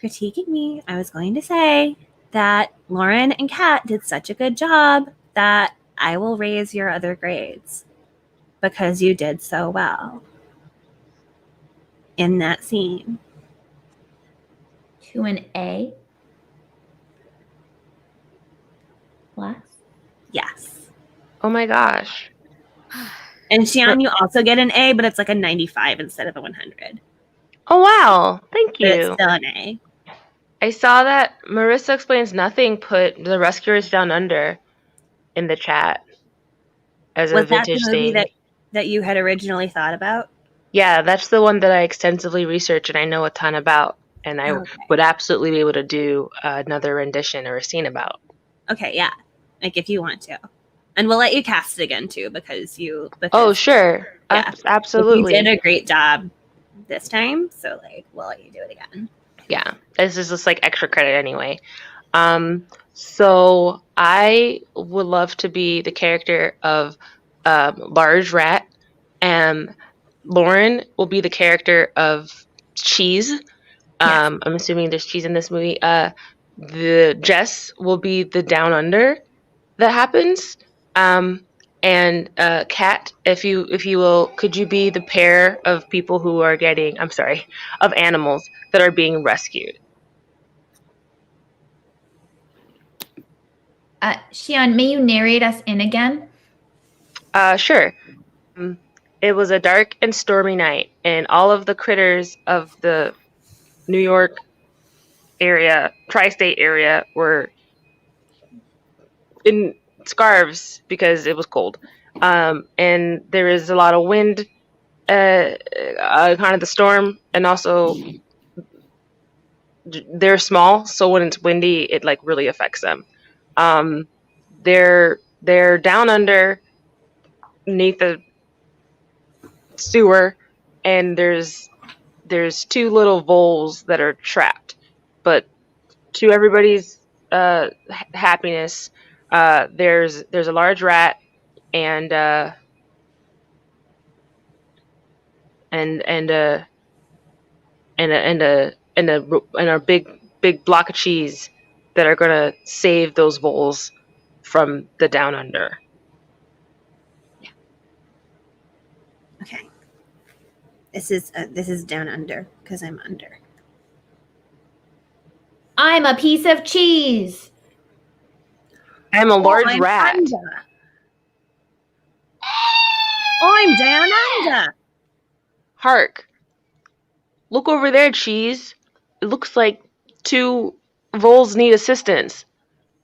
Speaker 1: critiquing me, I was going to say that Lauren and Kat did such a good job that I will raise your other grades because you did so well in that scene.
Speaker 3: To an A? Plus?
Speaker 1: Yes.
Speaker 4: Oh my gosh.
Speaker 1: And Xian, you also get an A, but it's like a 95 instead of a 100.
Speaker 4: Oh wow. Thank
Speaker 1: But it's
Speaker 4: you.
Speaker 1: still an A.
Speaker 4: I saw that Marissa Explains Nothing put The Rescuers Down Under in the chat as a
Speaker 1: Was that
Speaker 4: vintage
Speaker 1: the movie
Speaker 4: thing.
Speaker 1: that you had originally thought about?
Speaker 4: Yeah, that's the one that I extensively researched and I know a ton about. And I
Speaker 1: Okay.
Speaker 4: would absolutely be able to do another rendition or a scene about.
Speaker 1: Okay, yeah. Like if you want to. And we'll let you cast it again too because
Speaker 4: Oh, sure.
Speaker 1: Yeah.
Speaker 4: Absolutely.
Speaker 1: You did a great job this time, so like we'll let you do it again.
Speaker 4: Yeah, this is just like extra credit anyway. So I would love to be the character of Large Rat, and Lauren will be the character of Cheese.
Speaker 1: Yes.
Speaker 4: I'm assuming there's cheese in this movie. The Jess will be the Down Under that happens. And Kat, if you will, could you be the pair of people who are of animals that are being rescued?
Speaker 3: Xian, may you narrate us in again?
Speaker 4: Sure. It was a dark and stormy night, and all of the critters of the New York area, tri-state area, were in scarves because it was cold. And there is a lot of wind, kind of the storm, and also they're small, so when it's windy, it like really affects them. They're down underneath the sewer, and there's two little voles that are trapped. But to everybody's happiness, there's a large rat and a big block of cheese that are gonna save those voles from the down under.
Speaker 1: Okay. This is down under because I'm under.
Speaker 3: I'm a piece of cheese.
Speaker 4: I'm a large
Speaker 1: I'm
Speaker 4: rat.
Speaker 1: under. I'm down under.
Speaker 4: Hark. Look over there, cheese. It looks like 2 voles need assistance.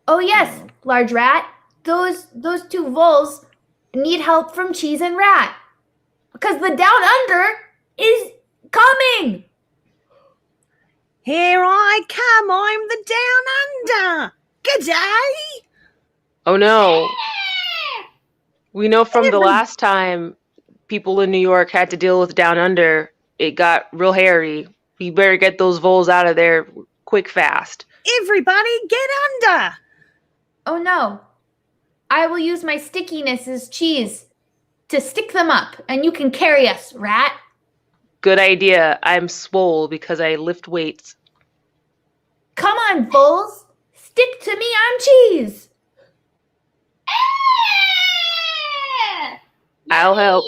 Speaker 3: Oh yes, large rat. Those 2 voles need help from cheese and rat. Because the down under is coming.
Speaker 1: Here I come. I'm the down under. G'day.
Speaker 4: Oh no. We know from the last time people in New York had to deal with down under, it got real hairy. We better get those voles out of there quick fast.
Speaker 1: Everybody get under.
Speaker 3: Oh no. I will use my stickiness as cheese to stick them up, and you can carry us, rat.
Speaker 4: Good idea. I'm swole because I lift weights.
Speaker 3: Come on, voles. Stick to me on cheese.
Speaker 4: I'll help.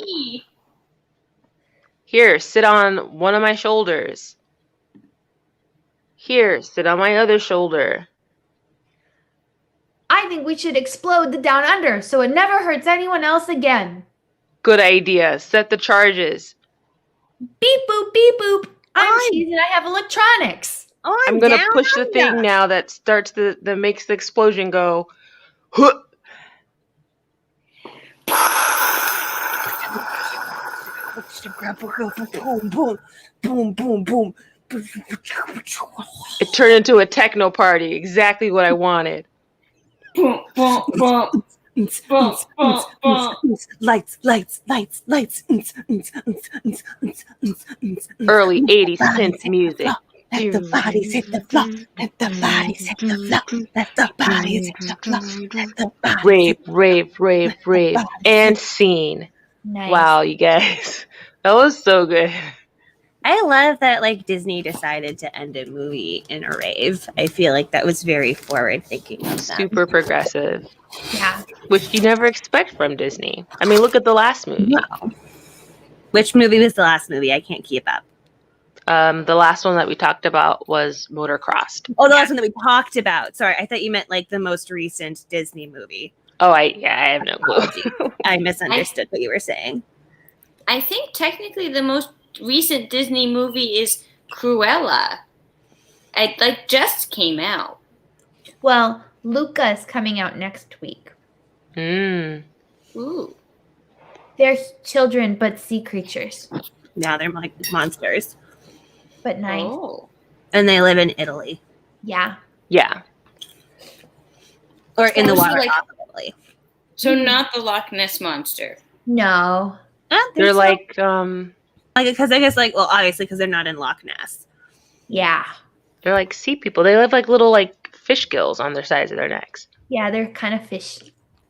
Speaker 4: Here, sit on one of my shoulders. Here, sit on my other shoulder.
Speaker 3: I think we should explode the down under so it never hurts anyone else again.
Speaker 4: Good idea. Set the charges.
Speaker 3: Beep boop, beep boop. I'm
Speaker 1: I'm-
Speaker 3: cheese and I have electronics.
Speaker 4: I'm gonna
Speaker 1: down
Speaker 4: push the
Speaker 1: under.
Speaker 4: thing now that starts that makes the explosion go. Huh.
Speaker 1: Boom, boom, boom, boom, boom.
Speaker 4: It turned into a techno party. Exactly what I wanted.
Speaker 1: Lights, lights, lights, lights.
Speaker 4: Early 80s synth music.
Speaker 1: Let the bodies hit the floor. Let the bodies hit the floor. Let the bodies hit the floor. Let the bodies
Speaker 4: Rave, rave, rave, rave. And scene.
Speaker 3: Nice.
Speaker 4: Wow, you guys. That was so good.
Speaker 1: I love that like Disney decided to end a movie in a rave. I feel like that was very forward thinking of them.
Speaker 4: Super progressive.
Speaker 3: Yeah.
Speaker 4: Which you never expect from Disney. I mean, look at the last movie.
Speaker 1: No. Which movie was the last movie? I can't keep up.
Speaker 4: The last one that we talked about was Motorcrossed.
Speaker 1: Oh, the last one that we talked about. Sorry, I thought you meant like the most recent Disney movie.
Speaker 4: Oh, I have no clue.
Speaker 1: I misunderstood what you were saying.
Speaker 2: I think technically the most recent Disney movie is Cruella. It like just came out.
Speaker 3: Well, Luca's coming out next week.
Speaker 4: Mm.
Speaker 2: Ooh.
Speaker 3: They're children, but sea creatures.
Speaker 1: Yeah, they're like monsters.
Speaker 3: But nice.
Speaker 2: Oh.
Speaker 1: And they live in Italy.
Speaker 3: Yeah.
Speaker 4: Yeah.
Speaker 1: Or in the
Speaker 2: Also,
Speaker 1: water
Speaker 2: like-
Speaker 1: off of Italy.
Speaker 2: So not the Loch Ness monster.
Speaker 3: No.
Speaker 4: They're like,
Speaker 1: because I guess like, well, obviously because they're not in Loch Ness.
Speaker 3: Yeah.
Speaker 4: they're like sea people. They have like little like fish gills on their sides of their necks.
Speaker 3: Yeah, they're kind of fish.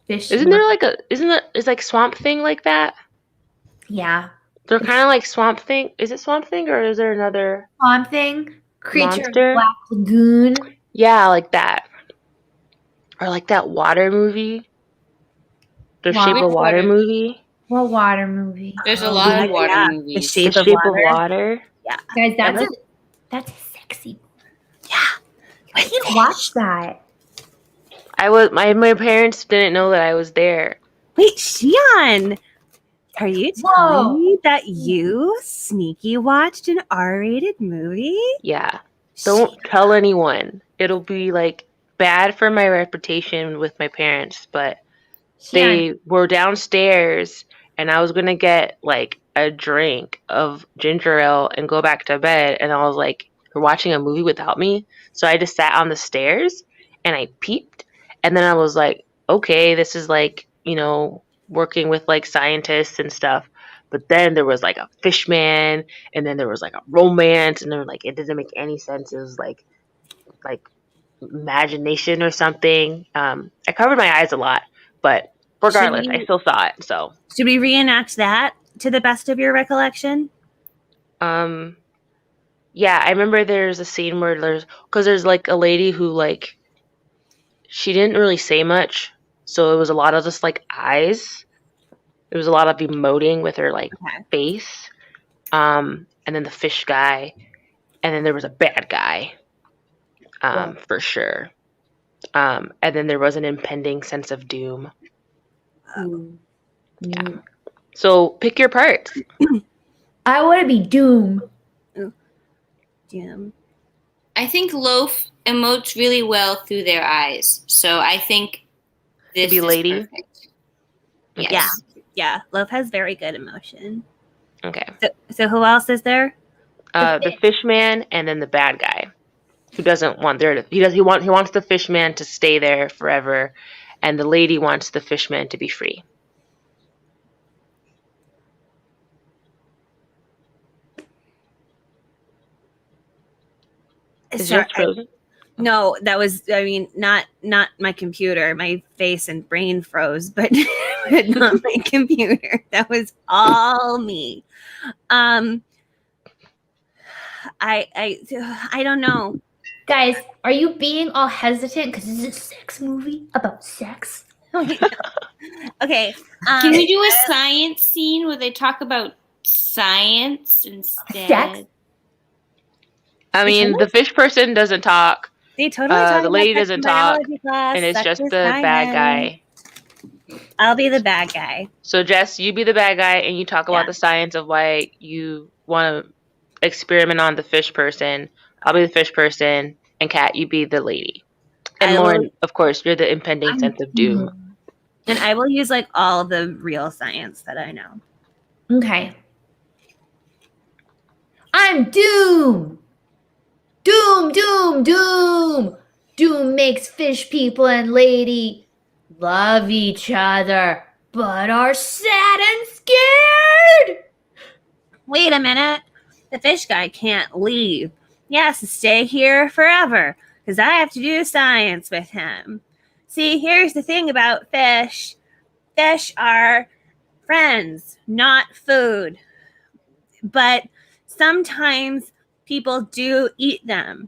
Speaker 4: Isn't there like is like Swamp Thing like that?
Speaker 3: Yeah.
Speaker 4: They're kind of like Swamp Thing. Is it Swamp Thing or is there another?
Speaker 3: Swamp Thing, Creature of
Speaker 4: Monster?
Speaker 3: Black Lagoon.
Speaker 4: Yeah, like that. Or like that water movie. The
Speaker 3: Wow.
Speaker 4: Shape of
Speaker 2: Which
Speaker 4: Water
Speaker 2: water?
Speaker 4: movie.
Speaker 3: What water movie?
Speaker 2: There's a
Speaker 1: Oh,
Speaker 2: lot
Speaker 1: yeah,
Speaker 2: of water
Speaker 1: yeah. The
Speaker 2: movies.
Speaker 1: Shape
Speaker 4: The
Speaker 1: of
Speaker 4: Shape
Speaker 1: Water.
Speaker 4: of Water.
Speaker 3: Guys, that's
Speaker 1: Yeah,
Speaker 3: that's a sexy.
Speaker 1: Yeah.
Speaker 3: I can watch that.
Speaker 4: My parents didn't know that I was there.
Speaker 1: Wait, Xian, are you
Speaker 3: Whoa.
Speaker 1: telling me that you sneaky watched an R-rated movie?
Speaker 4: Yeah. Don't tell anyone. It'll be like bad for my reputation with my parents, but they were downstairs and I was going to get like a drink of ginger ale and go back to bed. And I was like, they're watching a movie without me. So I just sat on the stairs and I peeped. And then I was like, okay, this is like, working with like scientists and stuff. But then there was like a fish man and then there was like a romance and then like, it didn't make any sense. It was like imagination or something. I covered my eyes a lot, but regardless, I still saw it. So,
Speaker 1: Should we reenact that to the best of your recollection?
Speaker 4: yeah, I remember there's a scene where there's like a lady who like, she didn't really say much. So it was a lot of just like eyes. There was a lot of emoting with her like
Speaker 1: Okay.
Speaker 4: face. and then the fish guy, and then there was a bad guy, for sure. And then there was an impending sense of doom. Yeah. So pick your parts.
Speaker 3: I want to be Doom.
Speaker 1: Doom.
Speaker 2: I think Loaf emotes really well through their eyes. So I think this
Speaker 4: be
Speaker 2: is
Speaker 4: Lady?
Speaker 2: perfect. Yes.
Speaker 1: Yeah. Love has very good emotion.
Speaker 4: Okay.
Speaker 1: So who else is there?
Speaker 4: The fish man, and then the bad guy, who doesn't want he wants the fish man to stay there forever, and the lady wants the fish man to be free. Is yours frozen?
Speaker 1: No, that was, I mean, not my computer. My face and brain froze, but not my computer. That was all me. I don't know.
Speaker 3: Guys, are you being all hesitant because this is a sex movie about sex?
Speaker 1: Okay.
Speaker 2: Can we do a science scene where they talk about science instead?
Speaker 3: Sex?
Speaker 4: I mean, the fish person doesn't talk.
Speaker 1: They totally talk.
Speaker 4: The lady doesn't talk, and it's just the bad guy.
Speaker 1: I'll be the bad guy.
Speaker 4: So Jess, you be the bad guy, and you talk about the science of why you want to experiment on the fish person. I'll be the fish person, and Kat, you be the lady. And Lauren, of course, you're the impending sense of doom.
Speaker 1: And I will use like all the real science that I know.
Speaker 3: Okay. I'm Doom. Doom, doom, doom. Doom makes fish people and lady love each other, but are sad and scared.
Speaker 1: Wait a minute. The fish guy can't leave. He has to stay here forever because I have to do science with him. See, here's the thing about fish. Fish are friends, not food. But sometimes people do eat them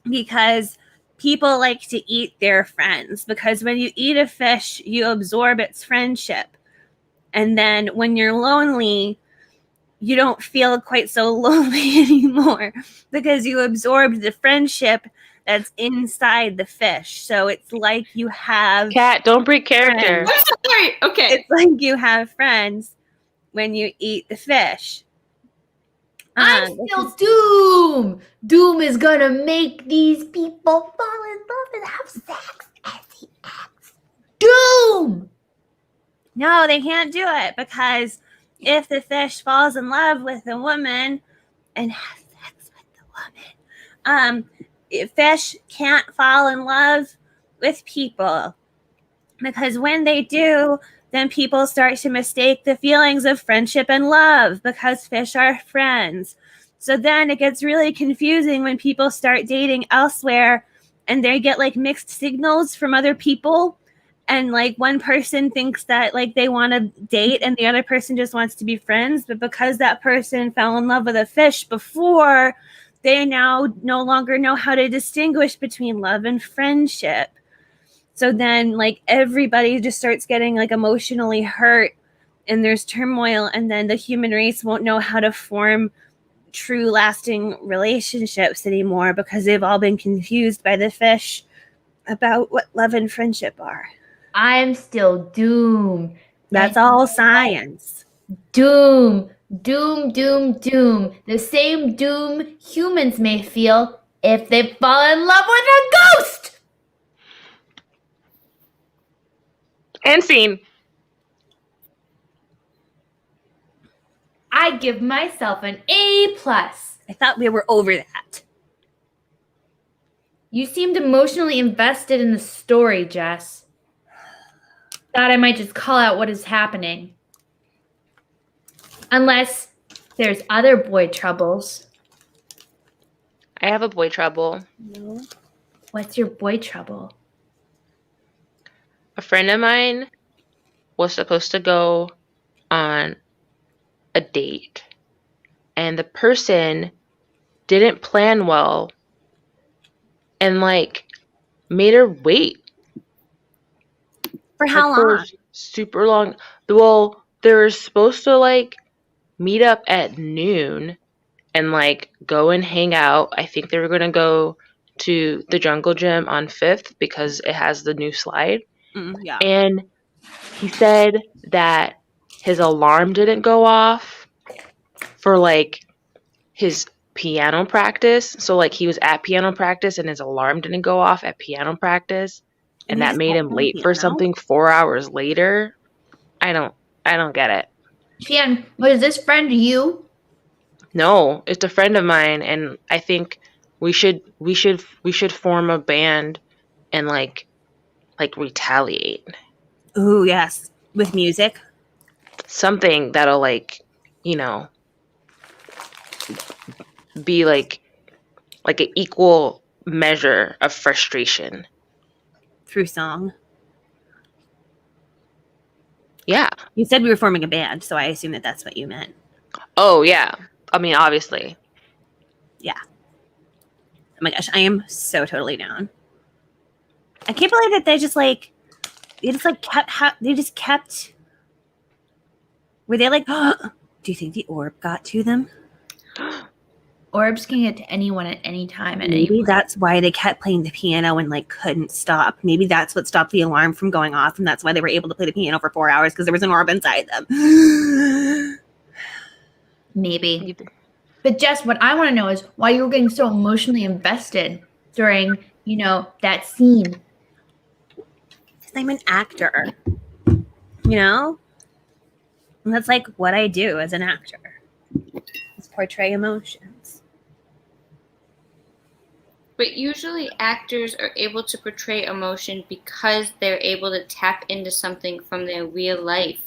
Speaker 1: because people like to eat their friends, because when you eat a fish, you absorb its friendship. And then when you're lonely, you don't feel quite so lonely anymore because you absorbed the friendship that's inside the fish. So it's like you have...
Speaker 4: Kat, don't break character.
Speaker 2: I'm sorry. Okay.
Speaker 1: It's like you have friends when you eat the fish.
Speaker 3: I'm still Doom. Doom is gonna make these people fall in love and have sex as he acts. Doom!
Speaker 1: No, they can't do it because if the fish falls in love with a woman and has sex with the woman, fish can't fall in love with people because when they do, then people start to mistake the feelings of friendship and love because fish are friends. So then it gets really confusing when people start dating elsewhere and they get like mixed signals from other people. And like one person thinks that like they want to date and the other person just wants to be friends. But because that person fell in love with a fish before, they now no longer know how to distinguish between love and friendship. So then like everybody just starts getting like emotionally hurt and there's turmoil, and then the human race won't know how to form true lasting relationships anymore because they've all been confused by the fish about what love and friendship are.
Speaker 3: I'm still Doom.
Speaker 1: That's all science.
Speaker 3: Doom, doom, doom, doom. The same doom humans may feel if they fall in love with a ghost.
Speaker 4: And scene.
Speaker 3: I give myself an A+.
Speaker 1: I thought we were over that.
Speaker 3: You seemed emotionally invested in the story, Jess. Thought I might just call out what is happening. Unless there's other boy troubles.
Speaker 4: I have a boy trouble.
Speaker 1: No.
Speaker 3: What's your boy trouble?
Speaker 4: A friend of mine was supposed to go on a date, and the person didn't plan well and like made her wait.
Speaker 1: For how long?
Speaker 4: Super long. Well, they were supposed to like meet up at noon and like go and hang out. I think they were gonna go to the jungle gym on 5th because it has the new slide.
Speaker 1: Yeah.
Speaker 4: And he said that his alarm didn't go off for like his piano practice. So like he was at piano practice and his alarm didn't go off at piano practice, and
Speaker 1: he
Speaker 4: that
Speaker 1: just
Speaker 4: made
Speaker 1: kept
Speaker 4: him
Speaker 1: playing
Speaker 4: late for
Speaker 1: piano?
Speaker 4: something 4 hours later. I don't get it.
Speaker 3: Shan, was this friend you?
Speaker 4: No, it's a friend of mine, and I think we should form a band and like retaliate.
Speaker 1: Ooh, yes. With music.
Speaker 4: Something that'll like, you know, be like an equal measure of frustration.
Speaker 1: Through song.
Speaker 4: Yeah.
Speaker 1: You said we were forming a band, so I assume that that's what you meant.
Speaker 4: Oh yeah. I mean, obviously.
Speaker 1: Yeah. Oh my gosh, I am so totally down. I can't believe that they just kept. Were they like? Do you think the orb got to them?
Speaker 3: Orbs can get to anyone at any time. At
Speaker 1: Maybe
Speaker 3: any point.
Speaker 1: that's why they kept playing the piano and like couldn't stop. Maybe that's what stopped the alarm from going off, and that's why they were able to play the piano for 4 hours because there was an orb inside them.
Speaker 3: Maybe. But Jess, what I want to know is why you were getting so emotionally invested during, that scene.
Speaker 1: Because I'm an actor, and that's like what I do as an actor, is portray emotions.
Speaker 2: But usually actors are able to portray emotion because they're able to tap into something from their real life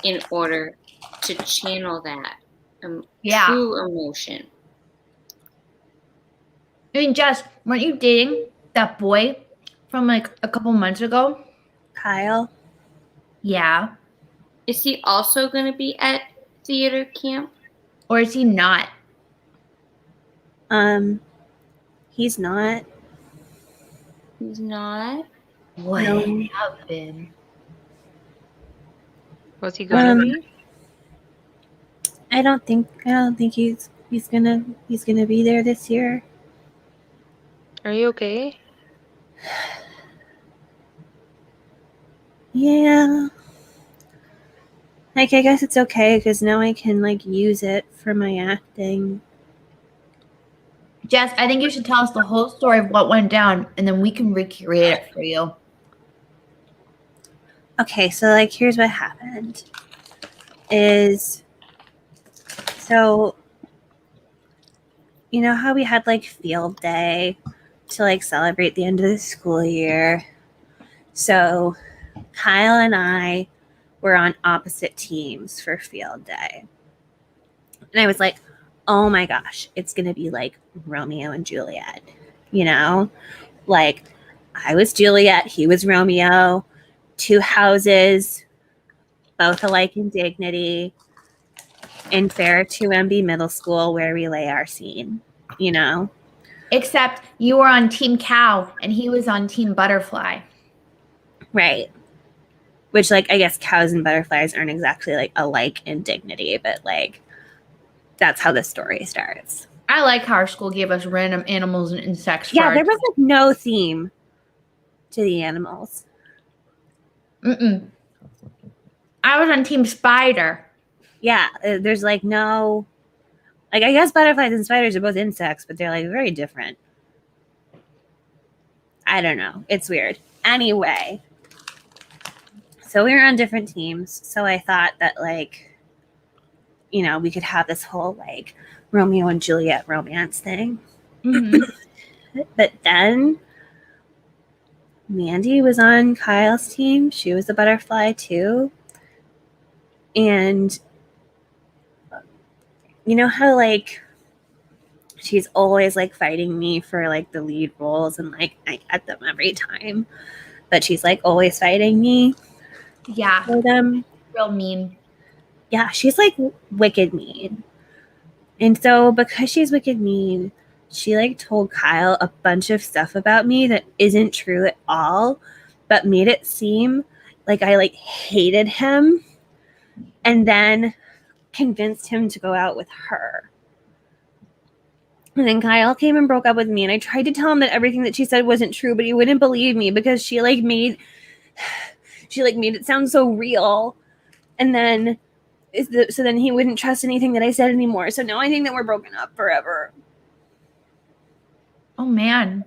Speaker 2: in order to channel that true emotion.
Speaker 3: I mean, Jess, weren't you dating that boy from like a couple months ago?
Speaker 1: Kyle?
Speaker 3: Yeah.
Speaker 2: Is he also going to be at theater camp?
Speaker 3: Or is he not?
Speaker 1: He's not.
Speaker 2: He's not?
Speaker 3: What
Speaker 1: No.
Speaker 3: happened?
Speaker 4: Was he gonna be?
Speaker 1: I don't think he's gonna be there this year.
Speaker 4: Are you okay?
Speaker 1: Yeah. Like, I guess it's okay because now I can like use it for my acting.
Speaker 3: Jess, I think you should tell us the whole story of what went down, and then we can recreate it for you.
Speaker 1: Okay, so like here's what happened. So you know how we had like field day to like celebrate the end of the school year? So Kyle and I were on opposite teams for field day. And I was like, oh my gosh, it's going to be like Romeo and Juliet, Like, I was Juliet, he was Romeo, 2 houses, both alike in dignity, in Fair 2MB Middle School where we lay our scene,
Speaker 3: Except you were on Team Cow and he was on Team Butterfly.
Speaker 1: Right. Which, like, I guess cows and butterflies aren't exactly like alike in dignity, but like that's how the story starts.
Speaker 3: I like how our school gave us random animals and insects.
Speaker 1: Yeah, there was like no theme to the animals.
Speaker 3: I was on Team Spider.
Speaker 1: Yeah, there's like no, like, I guess butterflies and spiders are both insects, but they're like very different. I don't know. It's weird. Anyway, so we were on different teams. So I thought that like, we could have this whole like Romeo and Juliet romance thing. But then Mandy was on Kyle's team. She was a butterfly too. And you know how like she's always like fighting me for like the lead roles, and like I get them every time, but she's like always fighting me.
Speaker 3: Yeah.
Speaker 1: For them.
Speaker 3: Real mean.
Speaker 1: Yeah, she's like wicked mean. And so because she's wicked mean, she like told Kyle a bunch of stuff about me that isn't true at all, but made it seem like I like hated him. And then convinced him to go out with her. And then Kyle came and broke up with me, and I tried to tell him that everything that she said wasn't true, but he wouldn't believe me because she made it sound so real. And then so then he wouldn't trust anything that I said anymore. So now I think that we're broken up forever.
Speaker 3: Oh man.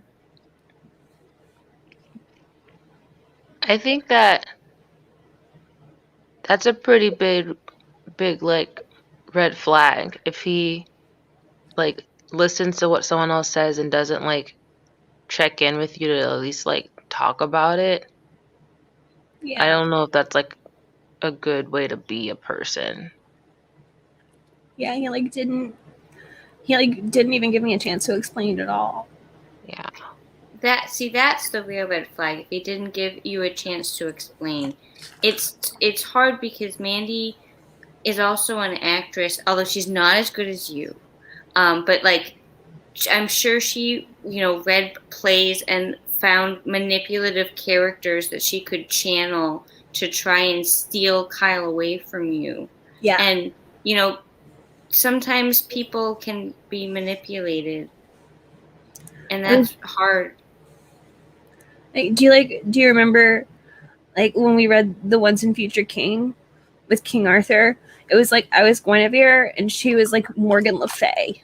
Speaker 4: I think that's a pretty big like red flag if he like listens to what someone else says and doesn't like check in with you to at least like talk about it.
Speaker 1: Yeah.
Speaker 4: I don't know if that's like a good way to be a person.
Speaker 1: Yeah, he didn't even give me a chance to explain it at all.
Speaker 4: Yeah.
Speaker 2: That's the real red flag. If he didn't give you a chance to explain. It's hard because Mandy is also an actress, although she's not as good as you. But like, I'm sure she, read plays and found manipulative characters that she could channel to try and steal Kyle away from you.
Speaker 1: Yeah.
Speaker 2: And, sometimes people can be manipulated. And that's hard.
Speaker 1: Like, do you remember like when we read The Once and Future King with King Arthur? It was like I was Guinevere and she was like Morgan Le Fay.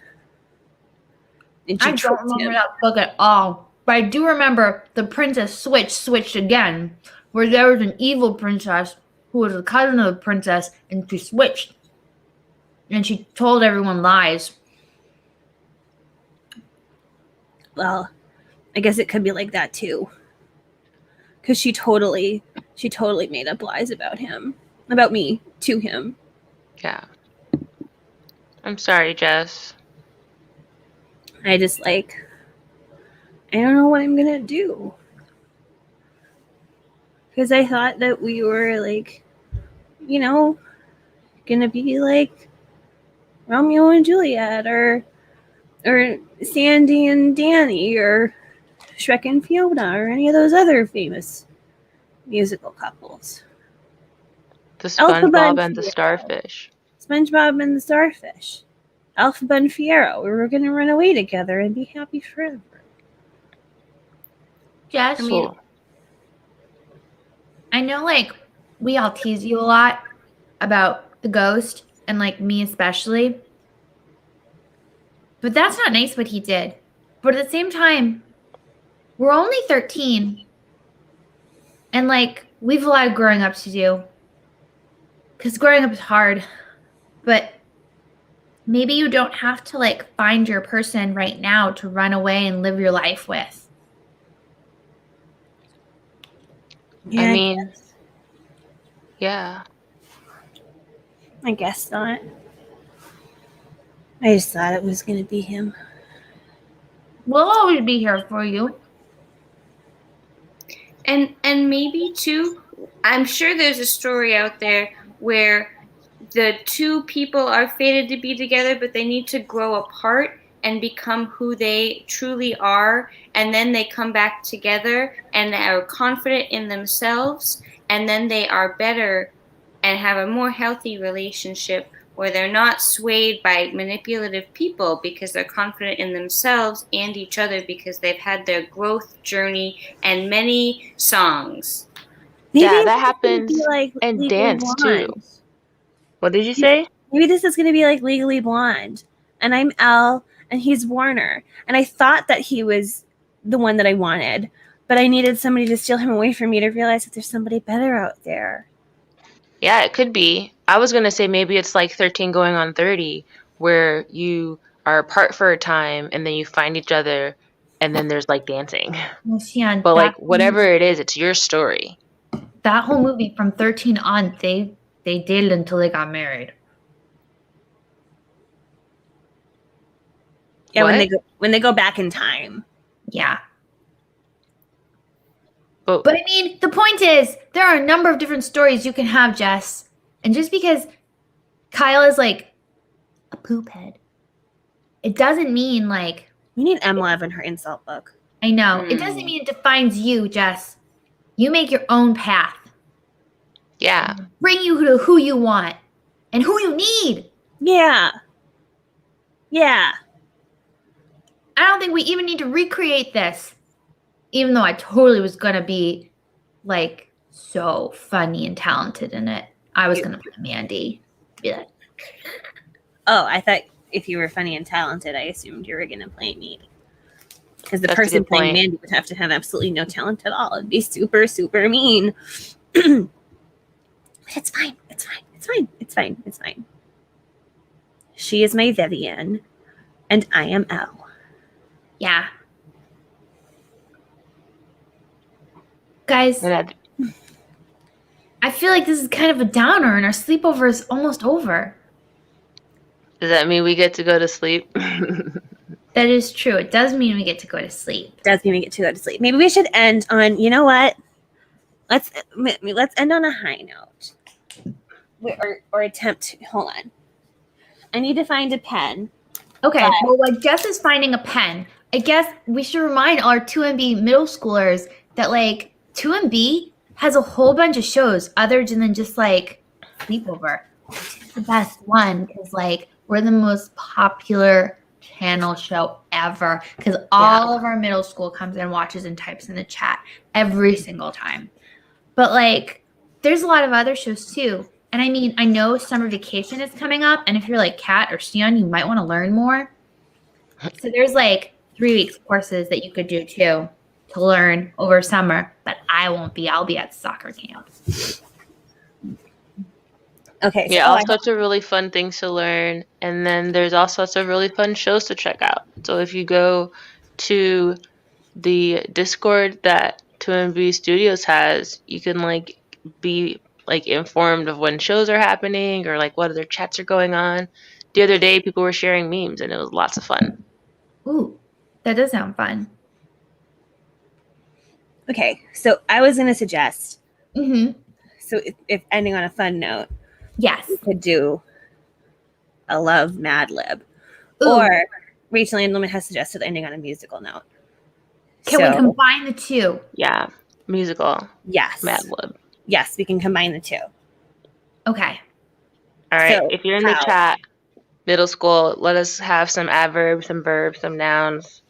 Speaker 1: And she
Speaker 3: I don't remember that book at all. But I do remember the princess switched again, where there was an evil princess who was a cousin of the princess, and she switched. And she told everyone lies.
Speaker 1: Well, I guess it could be like that too. Because she totally made up lies about me, to him.
Speaker 4: Yeah. I'm sorry, Jess.
Speaker 1: I just I don't know what I'm gonna do. Because I thought that we were gonna be like Romeo and Juliet or Sandy and Danny or Shrek and Fiona or any of those other famous musical couples.
Speaker 4: The SpongeBob and the Starfish.
Speaker 1: SpongeBob and the Starfish. Alphaba and Fiero. We were going to run away together and be happy forever.
Speaker 3: Jess, I know we all tease you a lot about the ghost and me especially. But that's not nice what he did. But at the same time, we're only 13. And we've a lot of growing up to do. Because growing up is hard. But maybe you don't have to find your person right now to run away and live your life with.
Speaker 1: Yeah,
Speaker 4: I mean, yeah.
Speaker 1: I guess not. I just thought it was going to be him.
Speaker 3: We'll always be here for you.
Speaker 2: And maybe too, I'm sure there's a story out there where the two people are fated to be together, but they need to grow apart and become who they truly are. And then they come back together and are confident in themselves. And then they are better and have a more healthy relationship where they're not swayed by manipulative people because they're confident in themselves and each other because they've had their growth journey and many songs.
Speaker 1: Maybe
Speaker 4: yeah, that happens in dance
Speaker 1: Blonde.
Speaker 4: too. What did you say?
Speaker 1: Maybe this is going to be like Legally Blonde. And I'm Elle and he's Warner. And I thought that he was the one that I wanted. But I needed somebody to steal him away from me to realize that there's somebody better out there.
Speaker 4: Yeah, it could be. I was going to say maybe it's like 13 going on 30 where you are apart for a time and then you find each other and then there's dancing.
Speaker 3: Well, Sian,
Speaker 4: But whatever it is, it's your story.
Speaker 3: That whole movie from 13 on, they dated until they got married.
Speaker 1: Yeah,
Speaker 4: What?
Speaker 1: when they go back in time.
Speaker 3: Yeah.
Speaker 4: But
Speaker 3: I mean, the point is, there are a number of different stories you can have, Jess. And just because Kyle is a poop head, it doesn't mean
Speaker 1: We need Emma in her insult book.
Speaker 3: I know. It doesn't mean it defines you, Jess. You make your own path.
Speaker 4: yeah.
Speaker 3: Bring you to who you want and who you need.
Speaker 1: Yeah. Yeah.
Speaker 3: I don't think we even need to recreate this. Even though I totally was going to be like so funny and talented in it. I was going to play Mandy. Be like,
Speaker 1: Oh, I thought if you were funny and talented, I assumed you were going to play me. Because the
Speaker 4: That's a
Speaker 1: person
Speaker 4: good
Speaker 1: playing
Speaker 4: point.
Speaker 1: Mandy would have to have absolutely no talent at all. It'd be super, super mean. But it's fine. It's fine. It's fine. It's fine. It's fine. She is my Vivian, and I am Elle.
Speaker 3: yeah. Guys,
Speaker 4: And
Speaker 3: I feel like this is kind of a downer and our sleepover is almost over.
Speaker 4: does that mean we get to go to sleep?
Speaker 3: That is true. It does mean we get to go to sleep.
Speaker 1: Does mean we get to go to sleep. Maybe we should end on, you know what? Let's end on a high note. Or attempt. Hold on. I need to find a pen.
Speaker 3: Okay, well, what Jess is finding a pen. I guess we should remind all our 2MB middle schoolers that, like, 2MB has a whole bunch of shows other than just, like, Sleepover. It's the best one because, like, we're the most popular channel show ever because all of our middle school comes and watches and types in the chat every single time. But, like, there's a lot of other shows, too. And I mean, I know summer vacation is coming up, and if you're like Kat or Sion, you might want to learn more. So there's like 3 weeks courses that you could do too to learn over summer, but I won't be. I'll be at soccer camp.
Speaker 1: Okay.
Speaker 4: Yeah, all sorts of really fun things to learn. And then there's all sorts of really fun shows to check out. So if you go to the Discord that 2MB Studios has, you can like be like informed of when shows are happening or like what other chats are going on. The other day people were sharing memes and it was lots of fun.
Speaker 3: Ooh, that does sound fun.
Speaker 1: Okay, so I was going to suggest,
Speaker 3: Mm-hmm.
Speaker 1: so if ending on a fun note,
Speaker 3: Yes.
Speaker 1: we could do a love Mad Lib.
Speaker 3: Ooh.
Speaker 1: Or Rachel Ann Lemon has suggested ending on a musical note.
Speaker 3: Can we combine the two?
Speaker 4: Yeah, musical.
Speaker 1: Yes.
Speaker 4: Mad Lib.
Speaker 1: Yes, we can combine the two.
Speaker 3: Okay.
Speaker 4: All right,
Speaker 1: So,
Speaker 4: if you're in the chat, middle school, let us have some adverbs, some verbs, some nouns,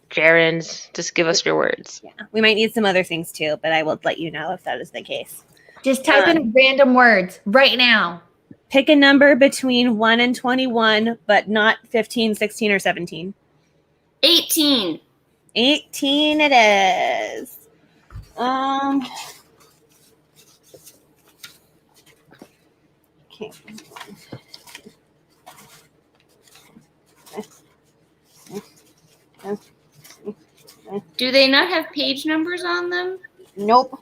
Speaker 4: gerunds. Just give us your words.
Speaker 1: Yeah, we might need some other things too, but I will let you know if that is the case.
Speaker 3: Just type in random words right now.
Speaker 1: Pick a number between 1 and 21, but not 15, 16, or 17.
Speaker 2: 18.
Speaker 1: 18 it is. Okay.
Speaker 2: Do they not have page numbers on them?
Speaker 1: Nope.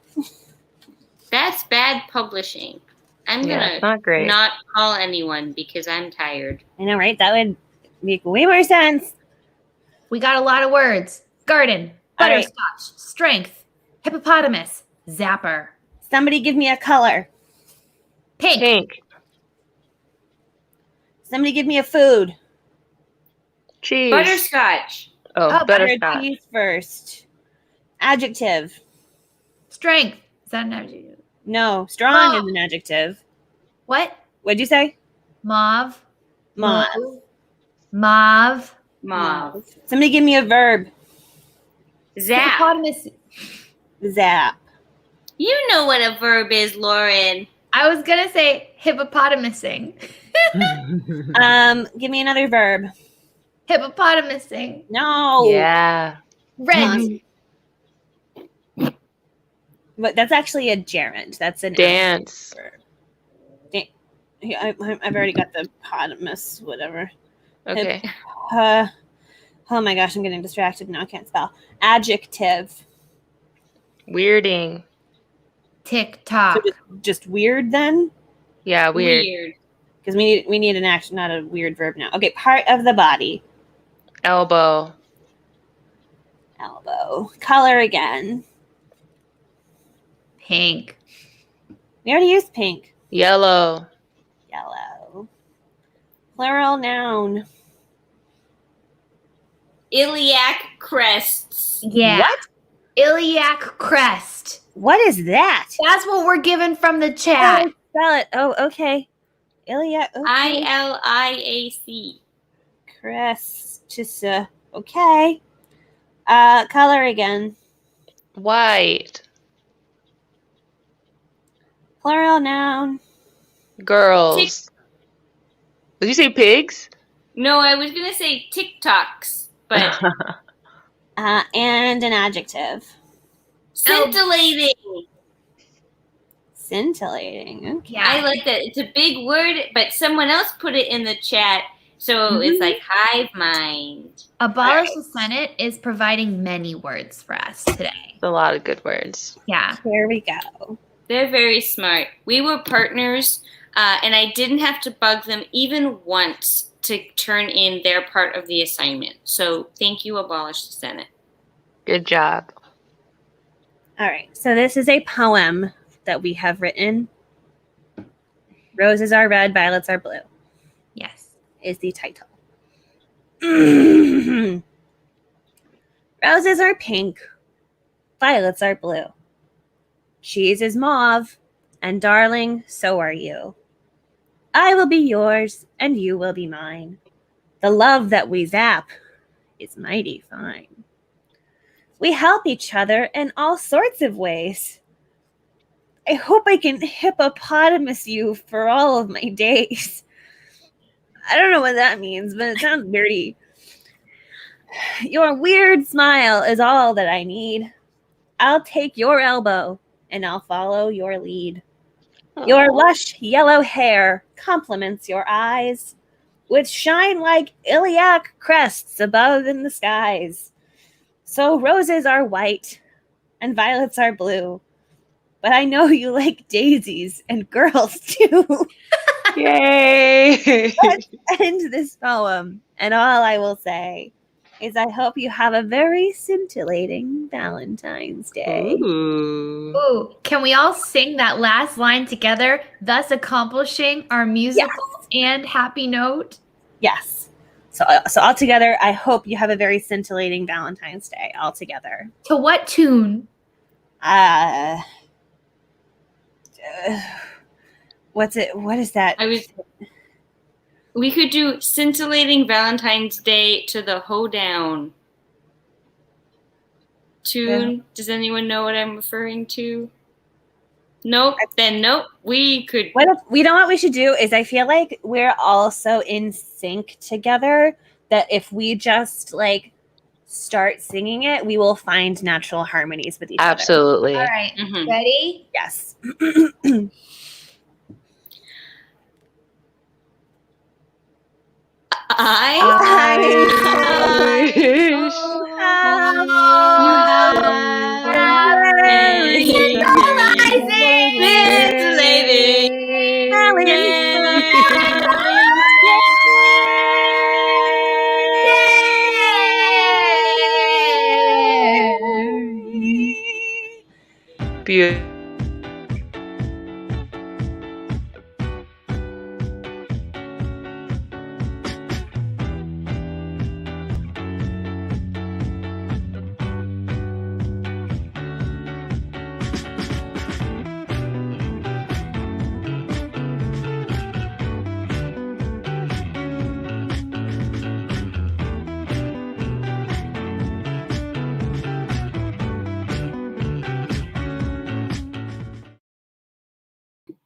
Speaker 2: That's bad publishing. I'm
Speaker 4: it's
Speaker 2: gonna
Speaker 4: not great.
Speaker 2: not call anyone because I'm tired.
Speaker 1: I know, right? That would make way more sense.
Speaker 3: We got a lot of words. Garden,
Speaker 1: All right.
Speaker 3: butterscotch, strength, hippopotamus, zapper.
Speaker 1: Somebody give me a color.
Speaker 3: Pink.
Speaker 4: Pink.
Speaker 1: Somebody give me a food.
Speaker 4: Cheese.
Speaker 2: Butterscotch.
Speaker 4: Oh, butterscotch.
Speaker 1: Cheese first. Adjective.
Speaker 3: Strength. Is that an adjective?
Speaker 1: No, strong is an adjective.
Speaker 3: What?
Speaker 1: What'd you say?
Speaker 3: Mauve.
Speaker 1: Mauve.
Speaker 3: Mauve.
Speaker 2: Mauve.
Speaker 1: Somebody give me a verb.
Speaker 2: Zap.
Speaker 3: Hippopotamus.
Speaker 1: Zap.
Speaker 2: You know what a verb is, Lauren.
Speaker 3: I was going to say hippopotamusing.
Speaker 1: Give me another verb.
Speaker 3: Hippopotamusing.
Speaker 1: No.
Speaker 4: Yeah.
Speaker 3: Red.
Speaker 1: But that's actually a gerund. That's an
Speaker 4: Dance.
Speaker 1: verb. Yeah, I've already got the potamus, whatever.
Speaker 4: Okay.
Speaker 1: Oh my gosh, I'm getting distracted now. I can't spell. Adjective.
Speaker 4: Weirding.
Speaker 3: TikTok.
Speaker 1: So just weird then?
Speaker 4: Yeah, weird.
Speaker 1: Because we need an action, not a weird verb now. Okay, part of the body.
Speaker 4: Elbow.
Speaker 1: Elbow. Color again.
Speaker 3: Pink.
Speaker 1: We already used pink.
Speaker 4: Yellow.
Speaker 1: Yellow. Plural noun.
Speaker 2: Iliac crests.
Speaker 3: Yeah.
Speaker 1: What?
Speaker 3: Iliac crest.
Speaker 1: What is that?
Speaker 3: That's what we're given from the chat.
Speaker 1: Oh, spell it. Oh, okay. Iliac. Okay.
Speaker 2: Iliac.
Speaker 1: Chris. Okay. Color again.
Speaker 4: White.
Speaker 1: Plural noun.
Speaker 4: Girls. Did you say pigs?
Speaker 2: No, I was gonna say TikToks, but
Speaker 1: And an adjective.
Speaker 2: scintillating.
Speaker 1: Scintillating. Okay.
Speaker 2: I like that. It's a big word, but someone else put it in the chat, so it's like hive mind.
Speaker 3: Abolish the Senate is providing many words for us today.
Speaker 4: A lot of good words.
Speaker 3: Yeah.
Speaker 1: Here we go.
Speaker 2: They're very smart. We were partners, and I didn't have to bug them even once to turn in their part of the assignment. So thank you, Abolish the Senate.
Speaker 4: Good job.
Speaker 1: All right. So this is a poem that we have written. Roses are red, violets are blue
Speaker 3: Yes.
Speaker 1: is the title. Roses are pink, violets are blue. Cheese is mauve, and darling, so are you. I will be yours, and you will be mine. The love that we zap is mighty fine. We help each other in all sorts of ways. I hope I can hippopotamus you for all of my days. I don't know what that means, but it sounds dirty. Your weird smile is all that I need. I'll take your elbow and I'll follow your lead. Your lush yellow hair complements your eyes, which shine like iliac crests above in the skies. So roses are white and violets are blue, but I know you like daisies and girls too.
Speaker 4: Yay!
Speaker 1: Let's end this poem, and all I will say is I hope you have a very scintillating Valentine's Day.
Speaker 4: Ooh.
Speaker 3: Ooh, can we all sing that last line together, thus accomplishing our musical and happy note?
Speaker 1: Yes. So all together, I hope you have a very scintillating Valentine's Day all together.
Speaker 3: To what tune?
Speaker 1: What's it? What is that?
Speaker 2: We could do scintillating Valentine's Day to the hoedown tune. Does anyone know what I'm referring to? Nope. Then nope. We could.
Speaker 1: What if, you know what we should do is I feel like we're all so in sync together that if we just like start singing it, we will find natural harmonies with each other.
Speaker 4: Absolutely.
Speaker 3: All right.
Speaker 2: Mhm.
Speaker 3: Ready?
Speaker 1: Yes.
Speaker 2: I
Speaker 4: wish Beautiful.